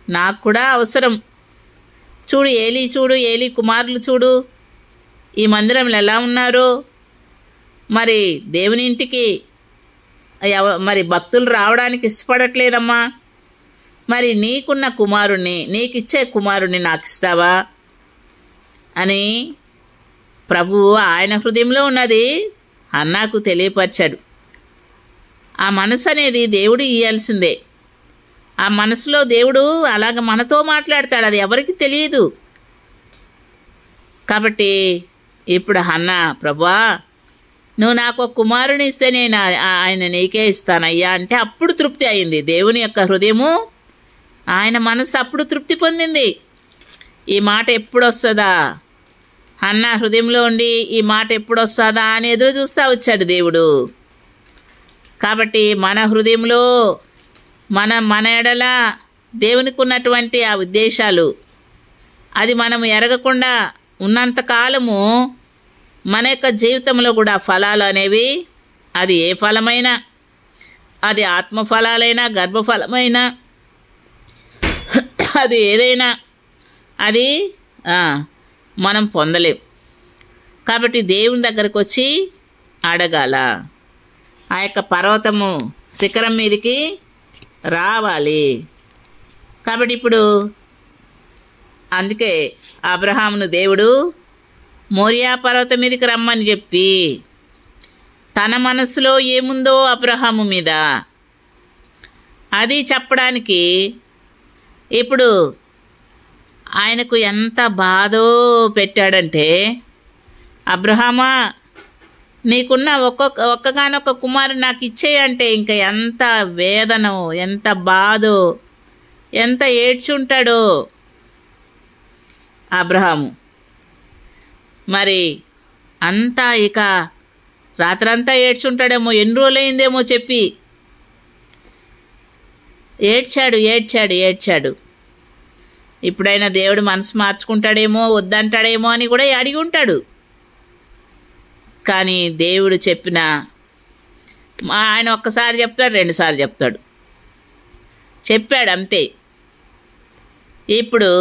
నాకు కూడా అవసరం, చూడు ఏలీ కుమారులు చూడు ఈ మందిరంలో ఎలా ఉన్నారో. మరి దేవుని ఇంటికి మరి భక్తులు రావడానికి ఇష్టపడట్లేదమ్మా. మరి నీకున్న కుమారుణ్ణి, నీకిచ్చే కుమారుణ్ణి నాకు ఇస్తావా అని ప్రభువు ఆయన హృదయంలో ఉన్నది హన్నాకు తెలియపరిచాడు. ఆ మనసు అనేది దేవుడు ఇయ్యాల్సిందే. ఆ మనసులో దేవుడు అలాగ మనతో మాట్లాడతాడు, అది ఎవరికి తెలియదు. కాబట్టి ఇప్పుడు హన్నా, ప్రభువా నువ్వు నాకు ఒక కుమారుని ఇస్తే నేను ఆయన నీకే ఇస్తానయ్యా అంటే అప్పుడు తృప్తి అయింది. దేవుని యొక్క హృదయము, ఆయన మనసు అప్పుడు తృప్తి పొందింది. ఈ మాట ఎప్పుడు వస్తుందా, హన్నా హృదయంలో ఉండి ఈ మాట ఎప్పుడు వస్తుందా అని ఎదురు చూస్తూ వచ్చాడు దేవుడు. కాబట్టి మన హృదయంలో మన ఎడల దేవునికి ఉన్నటువంటి ఆ ఉద్దేశాలు అది మనం ఎరగకుండా ఉన్నంతకాలము మన యొక్క జీవితంలో కూడా ఫలాలు అనేవి, అది ఏ ఫలమైనా, అది ఆత్మఫలాలైనా గర్భఫలమైనా అది ఏదైనా అది మనం పొందలేం. కాబట్టి దేవుని దగ్గరకు వచ్చి అడగాల. ఆ యొక్క పర్వతము శిఖరం మీదకి రావాలి. కాబట్టి ఇప్పుడు అందుకే అబ్రహామును దేవుడు మోరియా పర్వతం మీదకి రమ్మని చెప్పి తన మనసులో ఏముందో అబ్రహాము మీద అది చెప్పడానికి ఇప్పుడు ఆయనకు ఎంత బాధో పెట్టాడంటే, అబ్రహామా నీకున్న ఒక్కగానొక్క కుమారుడు నాకు ఇచ్చేయంటే ఇంకా ఎంత వేదనో, ఎంత బాధో, ఎంత ఏడ్చుంటాడో అబ్రహాము. మరి అంతా ఇక రాత్రంతా ఏడ్చుంటాడేమో, ఎన్ని రోజులైందేమో చెప్పి ఏడ్చాడు. ఇప్పుడైనా దేవుడు మనసు మార్చుకుంటాడేమో, వద్దంటాడేమో అని కూడా అడిగి ఉంటాడు. కానీ దేవుడు చెప్పిన ఆయన ఒక్కసారి చెప్తాడు, రెండుసార్లు చెప్తాడు, చెప్పాడు అంతే. ఇప్పుడు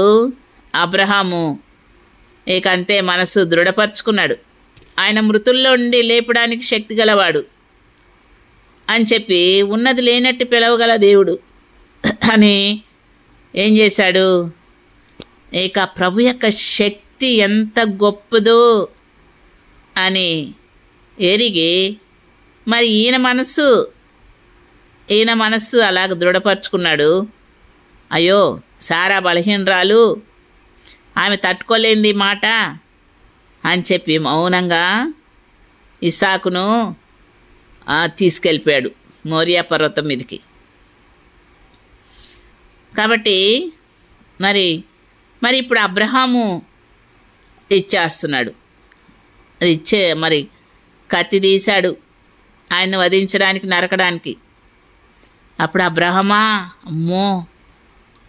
అబ్రహాము ఇక అంతే మనసు దృఢపరుచుకున్నాడు. ఆయన మృతుల్లో నుండి లేపడానికి శక్తి గలవాడు అని చెప్పి ఉన్నది లేనట్టు పిలవగల దేవుడు అని ఏం చేశాడు, ఇక ప్రభు యొక్క శక్తి ఎంత గొప్పదో అని ఎరిగి మరి ఈయన మనస్సు అలాగ దృఢపరుచుకున్నాడు. అయ్యో సారా బలహీనరాలు, ఆమె తట్టుకోలేంది మాట అని చెప్పి మౌనంగా ఇస్సాకును తీసుకెళ్ళిపోయాడు మోరియా పర్వతం మీదకి. కాబట్టి మరి ఇప్పుడు అబ్రహాము ఇచ్చేస్తున్నాడు. మరి కత్తి తీశాడు ఆయన్ని వధించడానికి, నరకడానికి. అప్పుడు అబ్రహమా, అమ్మో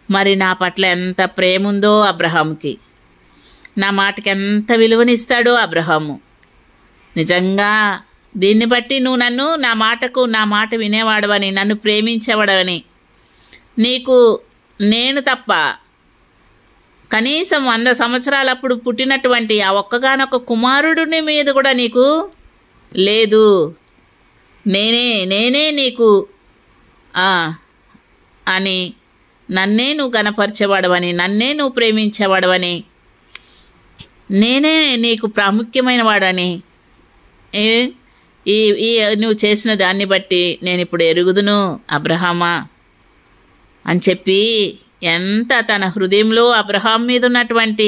మరి నా పట్ల ఎంత ప్రేమ ఉందో అబ్రహాముకి, నా మాటకి ఎంత విలువనిస్తాడో అబ్రహాము. నిజంగా దీన్ని బట్టి నువ్వు నన్ను నా మాట వినేవాడవని, నన్ను ప్రేమించేవాడవని, నీకు నేను తప్ప కనీసం 100 సంవత్సరాలప్పుడు పుట్టినటువంటి ఆ ఒక్కగానొక్క కుమారుడిని మీద కూడా నీకు లేదు, నేనే నీకు అని నన్నే నువ్వు గణపరిచేవాడవని, నన్నే నువ్వు ప్రేమించేవాడవని, నేనే నీకు ప్రాముఖ్యమైన వాడని ఈ నువ్వు చేసిన దాన్ని బట్టి నేను ఇప్పుడు ఎరుగుదును అబ్రహామా అని చెప్పి ఎంత తన హృదయంలో అబ్రహాం మీద ఉన్నటువంటి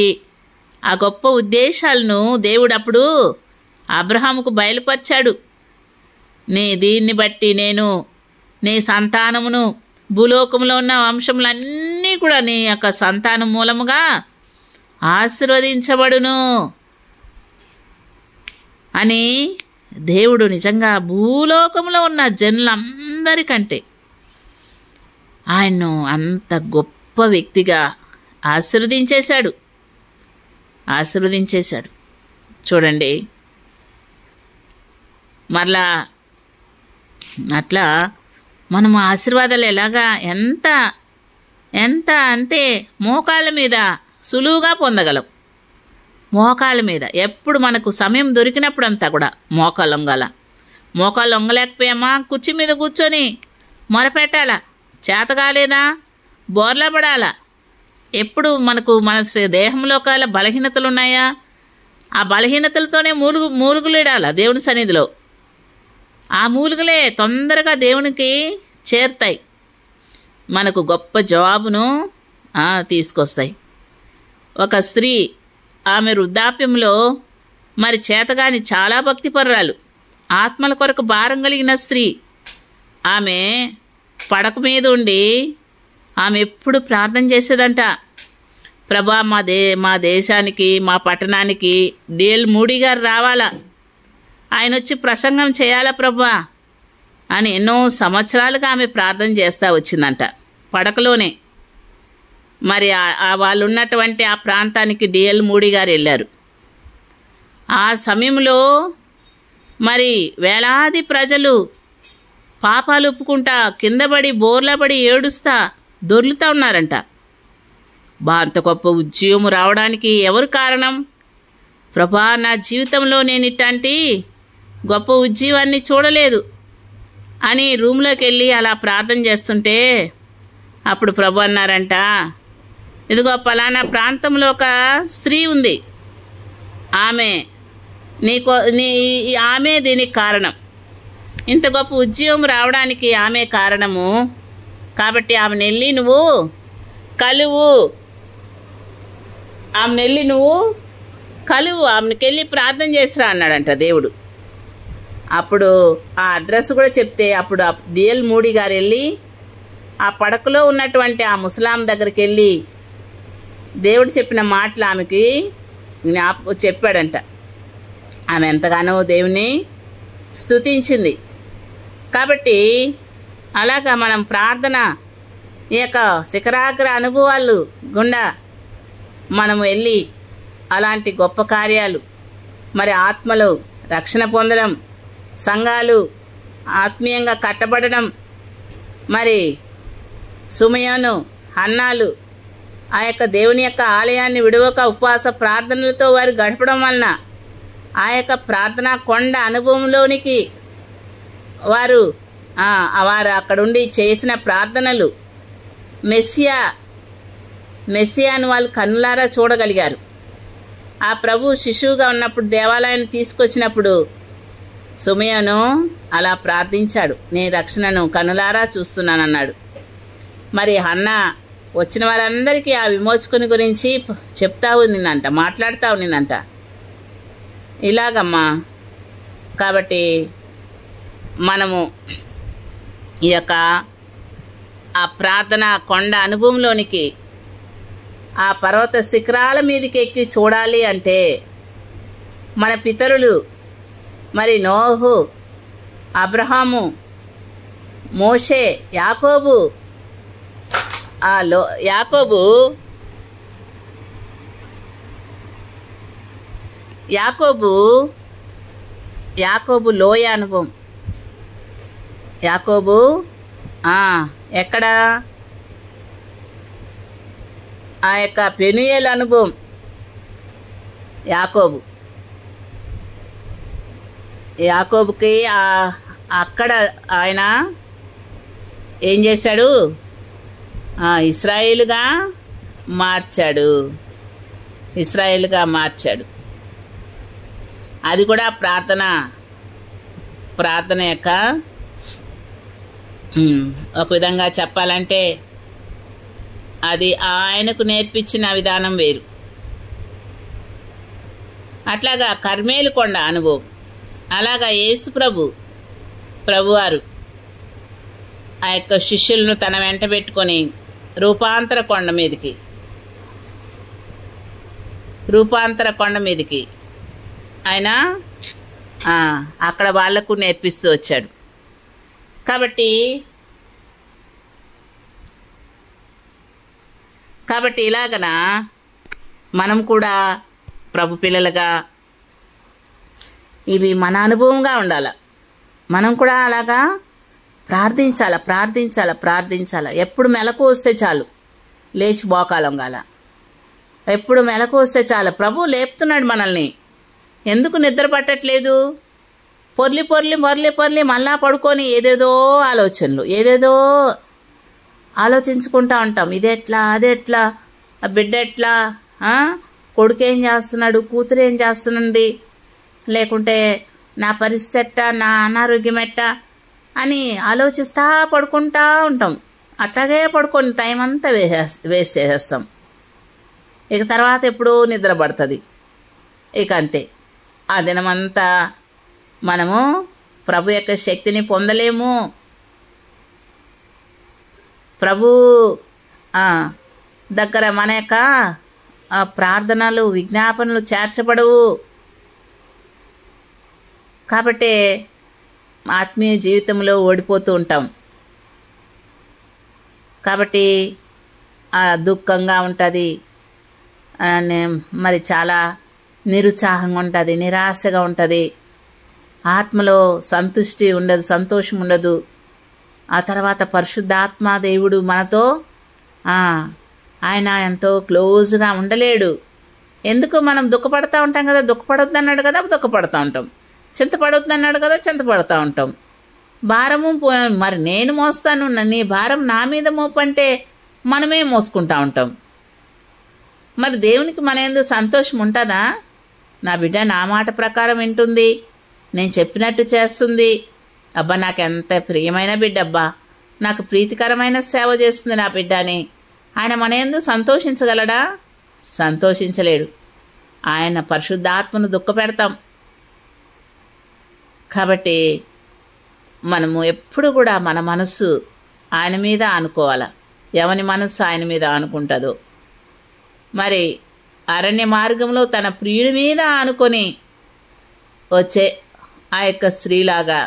ఆ గొప్ప ఉద్దేశాలను దేవుడు అప్పుడు అబ్రహాముకు బయలుపరిచాడు. దీన్ని బట్టి నేను నీ సంతానమును భూలోకంలో ఉన్న వంశములన్నీ కూడా నీ యొక్క సంతానం మూలముగా ఆశీర్వదించబడును అని దేవుడు నిజంగా భూలోకంలో ఉన్న జనులందరికంటే ఆయన్ను అంత గొప్ప వ్యక్తిగా ఆశీర్వదించేశాడు. చూడండి, మరలా అట్లా మనము ఆశీర్వాదాలు ఎలాగా ఎంత అంటే మోకాళ్ళ మీద సులువుగా పొందగలం. మోకాళ్ళ మీద ఎప్పుడు మనకు సమయం దొరికినప్పుడంతా కూడా మోకాలు వంగాల. మోకాలు వంగలేకపోయామా కుర్చీ మీద కూర్చొని మొరపెట్టాలా. చేత కాలేదా బోర్లా పడాలా. ఎప్పుడు మనకు మన దేహంలో ఒకవేళ బలహీనతలు ఉన్నాయా, ఆ బలహీనతలతోనే మూలుగులేడాల దేవుని సన్నిధిలో. ఆ మూలుగులే తొందరగా దేవునికి చేరుతాయి, మనకు గొప్ప జవాబును తీసుకొస్తాయి. ఒక స్త్రీ ఆమె వృద్ధాప్యంలో మరి చేతగాని చాలా భక్తిపరురాలు, ఆత్మల కొరకు భారం కలిగిన స్త్రీ. ఆమె పడక మీద ఉండి ఆమె ఎప్పుడు ప్రార్థన చేసేదంట, ప్రభా మా దేశానికి మా పట్టణానికి D.L. మూడీ గారు రావాలా, ఆయన వచ్చి ప్రసంగం చేయాలా ప్రభా అని ఎన్నో సంవత్సరాలుగా ఆమె ప్రార్థన చేస్తూ వచ్చిందంట పడకలోనే. మరి వాళ్ళు ఉన్నటువంటి ఆ ప్రాంతానికి D.L. మూడీ గారు వెళ్ళారు. ఆ సమయంలో మరి వేలాది ప్రజలు పాపాలు ఒప్పుకుంటా కిందపడి బోర్లపడి ఏడుస్తా దొర్లుతూ ఉన్నారంట. అంత గొప్ప ఉద్యోగం రావడానికి ఎవరు కారణం? ప్రభా నా జీవితంలో నేను ఇట్లాంటి గొప్ప ఉద్యోగాన్ని చూడలేదు అని రూమ్లోకి వెళ్ళి అలా ప్రార్థన చేస్తుంటే అప్పుడు ప్రభు అన్నారంట, ఇదిగో పలానా ప్రాంతంలో ఒక స్త్రీ ఉంది, ఆమె దీనికి కారణం, ఇంత గొప్ప ఉద్యోగం రావడానికి ఆమె కారణము, కాబట్టి ఆమెను వెళ్ళి నువ్వు కలువు, ఆమెకి వెళ్ళి ప్రార్థన చేసిరా అన్నాడంట దేవుడు. అప్పుడు ఆ అడ్రస్ కూడా చెప్తే అప్పుడు D.L. మూడీ గారు వెళ్ళి ఆ పడకలో ఉన్నటువంటి ఆ ముసలాం దగ్గరికి వెళ్ళి దేవుడు చెప్పిన మాటలు ఆమెకి చెప్పాడంట. ఆమె ఎంతగానో దేవుని స్తుతించింది. కాబట్టి అలాగా మనం ప్రార్థన ఈ యొక్క శిఖరాగ్ర అనుభవాలు గుండా మనము వెళ్ళి అలాంటి గొప్ప కార్యాలు, మరి ఆత్మలు రక్షణ పొందడం, సంఘాలు ఆత్మీయంగా కట్టబడడం, మరి సుమయోను హన్నాలు ఆ యొక్క దేవుని యొక్క ఆలయాన్ని విడవక ఉపవాస ప్రార్థనలతో వారు గడపడం వలన ఆ యొక్క ప్రార్థనా కొండ అనుభవంలోనికి వారు అక్కడుండి చేసిన ప్రార్థనలు మెస్సియాను వాళ్ళు కన్నులారా చూడగలిగారు. ఆ ప్రభు శిశువుగా ఉన్నప్పుడు దేవాలయాన్ని తీసుకొచ్చినప్పుడు సుమయోను అలా ప్రార్థించాడు, నేను రక్షణను కన్నులారా చూస్తున్నానన్నాడు. మరి హన్నా వచ్చిన వారందరికీ ఆ విమోచకుని గురించి చెప్తా ఉన్నిందంట, మాట్లాడుతూ ఉన్నిందంట. ఇలాగమ్మా. కాబట్టి మనము ఈ యొక్క ఆ ప్రార్థన కొండ అనుభవంలోనికి ఆ పర్వత శిఖరాల మీదకి ఎక్కి చూడాలి అంటే మన పితరులు మరి నోహు, అబ్రహాము, మోషే, యాకోబు యాకోబు లోయ అనుభవం. యాకోబు ఎక్కడ ఆ యొక్క పెనుయేలు అనుభవం. యాకోబుకి అక్కడ ఆయన ఏం చేశాడు, ఇశ్రాయేలుగా మార్చాడు. అది కూడా ప్రార్థన యొక్క ఒక విధంగా చెప్పాలంటే అది ఆయనకు నేర్పించిన విధానం వేరు. అట్లాగా కర్మేలు కొండ అనుభవం. అలాగా యేసు ప్రభువారు ఆ యొక్క శిష్యులను తన వెంట పెట్టుకొని రూపాంతర కొండ మీదకి ఆయన అక్కడ వాళ్లకు నేర్పిస్తూ వచ్చాడు. కాబట్టి ఇలాగన మనం కూడా ప్రభు పిల్లలుగా ఇవి మన అనుభవంగా ఉండాలి. మనం కూడా అలాగా ప్రార్థించాల. ఎప్పుడు మెలకు వస్తే చాలు లేచి మోకాలు వంగాల. ఎప్పుడు మెలకు వస్తే చాలు ప్రభు లేపుతున్నాడు మనల్ని. ఎందుకు నిద్ర పట్టట్లేదు? పొర్లి పొర్లి పొర్లి పొర్లి మళ్ళా పడుకొని ఏదేదో ఆలోచనలు, ఏదేదో ఆలోచించుకుంటూ ఉంటాం. ఇదెట్లా, అదెట్లా, ఆ బిడ్డ ఎట్లా, కొడుకు ఏం చేస్తున్నాడు, కూతురు ఏం చేస్తున్నది, లేకుంటే నా పరిస్థితి ఎట్టా, నా అనారోగ్యం ఎట్టా అని ఆలోచిస్తా పడుకుంటా ఉంటాం. అట్లాగే పడుకొని టైం అంతా వేస్ట్ చేసేస్తాం. ఇక తర్వాత ఎప్పుడూ నిద్ర పడుతుంది. ఇక అంతే, ఆ దినమంతా మనము ప్రభు యొక్క శక్తిని పొందలేము. ప్రభు దగ్గర మన యొక్క ప్రార్థనలు, విజ్ఞాపనలు చేర్చబడవు. కాబట్టి ఆత్మీయ జీవితంలో ఓడిపోతూ ఉంటాం. కాబట్టి దుఃఖంగా ఉంటుంది, మరి చాలా నిరుత్సాహంగా ఉంటుంది, నిరాశగా ఉంటుంది, ఆత్మలో సంతుష్టి ఉండదు, సంతోషం ఉండదు. ఆ తర్వాత పరిశుద్ధాత్మ దేవుడు మనతో ఆయన ఎంతో క్లోజ్గా ఉండలేడు. ఎందుకు? మనం దుఃఖపడతా ఉంటాం కదా, దుఃఖపడొద్దు అన్నాడు కదా, దుఃఖపడతా ఉంటాం. చింతపడొద్దు అన్నాడు కదా, చింతపడతా ఉంటాం. భారము మరి నేను మోస్తాను, నీ భారం నా మీద మోపంటే మనమే మోసుకుంటా ఉంటాం. మరి దేవునికి మన ఎందుకు సంతోషం ఉంటుందా? నా బిడ్డ నా మాట ప్రకారం వింటుంది, నేను చెప్పినట్టు చేస్తుంది, అబ్బా నాకు ఎంత ప్రియమైన బిడ్డ, అబ్బా నాకు ప్రీతికరమైన సేవ చేస్తుంది నా బిడ్డ అని ఆయన మన ఎందుకు సంతోషించగలడా? సంతోషించలేడు. ఆయన పరిశుద్ధాత్మను దుఃఖపెడతాం. కాబట్టి మనము ఎప్పుడు కూడా మన మనస్సు ఆయన మీద ఆనుకోవాలా. ఎవని మనస్సు ఆయన మీద ఆనుకుంటుందో, మరి అరణ్య మార్గంలో తన ప్రియుడి మీద ఆనుకొని వచ్చే ఆ యొక్క స్త్రీలాగా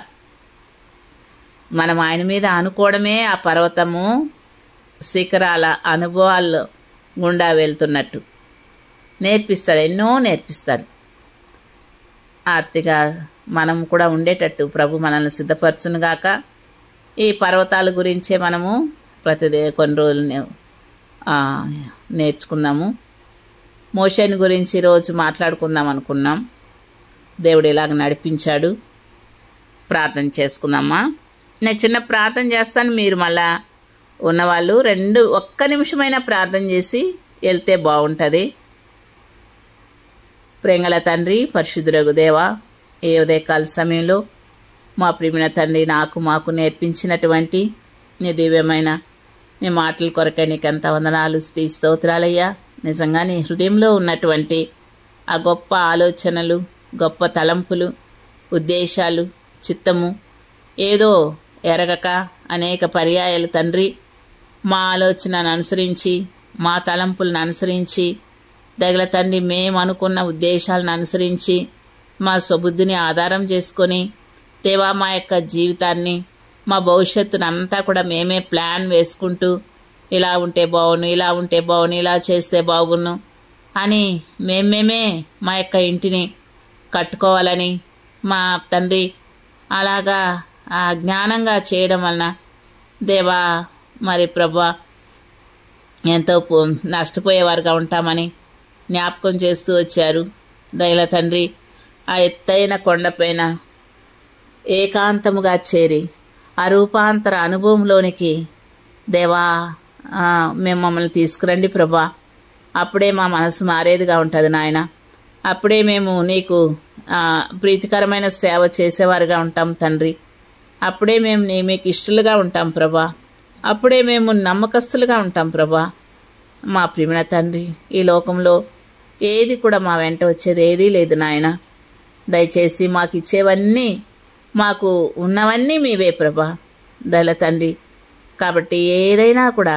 మనం ఆయన మీద ఆనుకోవడమే ఆ పర్వతము శిఖరాల అనుభవాల్లో గుండా వెళ్తున్నట్టు నేర్పిస్తాడు, ఎన్నో నేర్పిస్తాడు. ఆర్తిగా మనం కూడా ఉండేటట్టు ప్రభు మనల్ని సిద్ధపరచునుగాక. ఈ పర్వతాల గురించే మనము కొన్ని రోజులు నేర్చుకుందాము. మోషేని గురించి రోజు మాట్లాడుకుందాం అనుకున్నాం. దేవుడు ఇలాగ నడిపించాడు. ప్రార్థన చేసుకుందామా. నేను చిన్న ప్రార్థన చేస్తాను, మీరు మళ్ళా ఉన్నవాళ్ళు ఒక్క నిమిషమైనా ప్రార్థన చేసి వెళ్తే బాగుంటుంది. ప్రేంగల తండ్రి, పరిశుద్ధుడగు దేవా, ఏ ఉదయకాల సమయంలో మా ప్రియమైన తండ్రి మాకు నేర్పించినటువంటి నీ దివ్యమైన నీ మాటల కొరకే నీకెంత వందనాలు, స్తోత్రాలయ్యా. నిజంగా నీ హృదయంలో ఉన్నటువంటి ఆ గొప్ప ఆలోచనలు, గొప్ప తలంపులు, ఉద్దేశాలు, చిత్తము ఏదో ఎరగక అనేక పర్యాయాలు తండ్రి మా ఆలోచనను అనుసరించి, మా తలంపులను అనుసరించి, దగ్గర తండ్రి మేము అనుకున్న ఉద్దేశాలను అనుసరించి మా స్వబుద్ధిని ఆధారం చేసుకొని దేవా మా యొక్క జీవితాన్ని, మా భవిష్యత్తును అంతా కూడా మేమే ప్లాన్ వేసుకుంటూ ఇలా ఉంటే బాగును, ఇలా ఉంటే బాగును, ఇలా చేస్తే బాగును అని మేమే మా యొక్క ఇంటిని కట్టుకోవాలని మా తండ్రి అలాగా జ్ఞానంగా చేయడం వలన దేవా మరి ప్రభా ఎంతో నష్టపోయేవారుగా ఉంటామని జ్ఞాపకం చేస్తూ వచ్చారు. దయల తండ్రి ఆ ఎత్తైన కొండపైన ఏకాంతముగా చేరి ఆ రూపాంతర అనుభవంలోనికి దేవా మమ్మల్ని తీసుకురండి ప్రభా. అప్పుడే మా మనసు మారేదిగా ఉంటుంది నాయన. అప్పుడే మేము నీకు ప్రీతికరమైన సేవ చేసేవారుగా ఉంటాం తండ్రి. అప్పుడే మేము మీకు ఇష్టలుగా ఉంటాం ప్రభా. అప్పుడే మేము నమ్మకస్తులుగా ఉంటాం ప్రభా. మా ప్రియమైన తండ్రి, ఈ లోకంలో ఏది కూడా మా వెంట వచ్చేది ఏదీ లేదు నాయన. దయచేసి మాకు ఇచ్చేవన్నీ, మాకు ఉన్నవన్నీ మీవే ప్రభా దయల తండ్రి. కాబట్టి ఏదైనా కూడా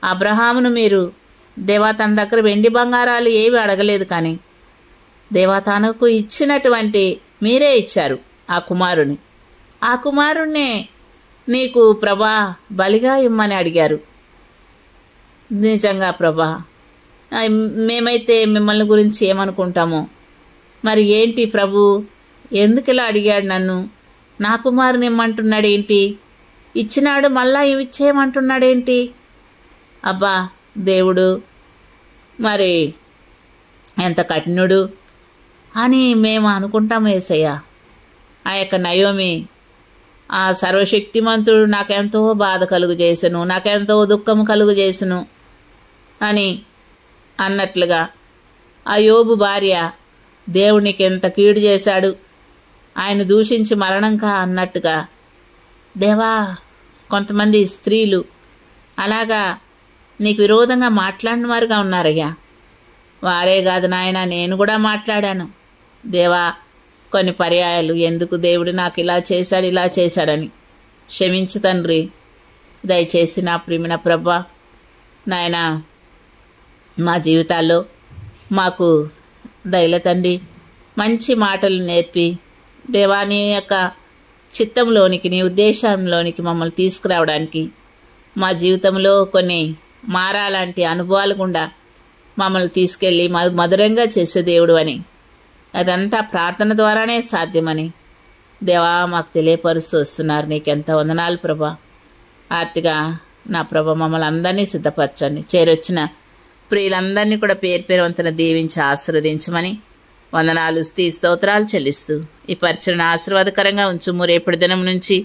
అబ్రహామును మీరు దేవా తన దగ్గర వెండి బంగారాలు ఏవి అడగలేదు, కానీ దేవా తనకు ఇచ్చినటువంటి మీరే ఇచ్చారు ఆ కుమారుని. ఆ కుమారుణ్ణే నీకు ప్రభా బలిగా ఇమ్మని అడిగారు. నిజంగా ప్రభా మేమైతే మిమ్మల్ని గురించి ఏమనుకుంటామో మరి ఏంటి ప్రభు, ఎందుకు ఇలా అడిగాడు నన్ను, నా కుమారుని ఇమ్మంటున్నాడేంటి, ఇచ్చినాడు మళ్ళా ఇవి ఇచ్చేయమంటున్నాడేంటి. అబ్బా దేవుడు మరి ఎంత కఠినుడు అని మేము అనుకుంటాం యేసయ్య. ఆ యొక్క నయోమి ఆ సర్వశక్తిమంతుడు నాకెంతో బాధ కలుగు చేసెను, నాకెంతో దుఃఖము కలుగు చేసెను అని అన్నట్లుగా ఆ యోబు భార్య దేవునికి ఎంత కీడు చేశాడు, ఆయన దూషించి మరణంకా అన్నట్టుగా దేవా కొంతమంది స్త్రీలు అలాగా నీకు విరోధంగా మాట్లాడిన వారుగా ఉన్నారయ్యా. వారే కాదు నాయన, నేను కూడా మాట్లాడాను దేవా కొన్ని పర్యాయాలు, ఎందుకు దేవుడు నాకు ఇలా చేశాడు ఇలా చేశాడని. క్షమించు తండ్రి, దయచేసి నా ప్రియమైన ప్రభా నాయన మా జీవితాల్లో మాకు దయల తండ్రి మంచి మాటలు నేర్పి దేవా నీ యొక్క చిత్తంలోనికి, నీ ఉద్దేశంలోనికి మమ్మల్ని తీసుకురావడానికి, మా జీవితంలో కొన్ని మారాలాంటి అనుభవాలు గుండా మమ్మల్ని తీసుకెళ్ళి మధురంగా చేసే దేవుడు అని, అదంతా ప్రార్థన ద్వారానే సాధ్యమని దేవా మాకు తెలియపరుస్తూ వస్తున్నారు. నీకెంత వందనాలు ప్రభా. ఆర్తిగా నా ప్రభ మమ్మల్ని అందరినీ సిద్ధపరచండి. చేరొచ్చిన ప్రియులందరినీ కూడా పేరు పేరు వంతున దీవించి ఆశీర్వదించమని వందనాలు స్తోత్రాలు చెల్లిస్తూ ఈ పరిచయను ఆశీర్వాదకరంగా ఉంచుము. రేపటి దినం నుంచి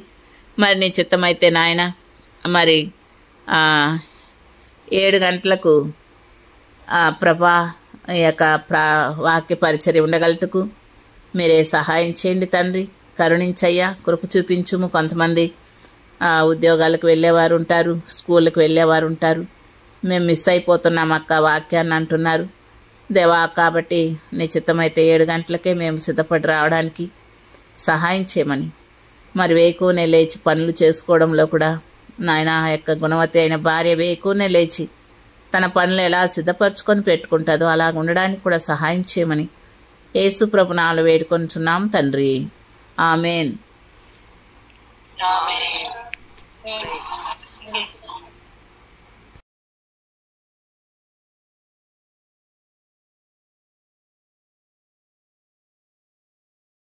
మరి నీ చిత్తమైతే నాయన మరి 7 గంటలకు ప్రభా ఈ యొక్క వాక్య పరిచర్య ఉండగలటకు మీరే సహాయం చేయండి తండ్రి. కరుణించయ్యా, కృప చూపించుము. కొంతమంది ఉద్యోగాలకు వెళ్ళేవారు ఉంటారు, స్కూళ్ళకి వెళ్ళేవారు ఉంటారు. మేము మిస్ అయిపోతున్నాం అక్క వాక్యాన్ని అంటున్నారు దేవా. కాబట్టి నీ చిత్తమైతే 7 గంటలకే మేము సిద్ధపడి రావడానికి సహాయం చేయమని, మరి వేకునే లేచి పనులు చేసుకోవడంలో కూడా నాయన ఆ యొక్క గుణవతి అయిన భార్య వేకునే లేచి తన పనులు ఎలా సిద్ధపరచుకొని పెట్టుకుంటుందో అలా ఉండడానికి కూడా సహాయం చేయమని యేసు ప్రభు నామములో వేడుకొనుచున్నాం తండ్రి. ఆమేన్.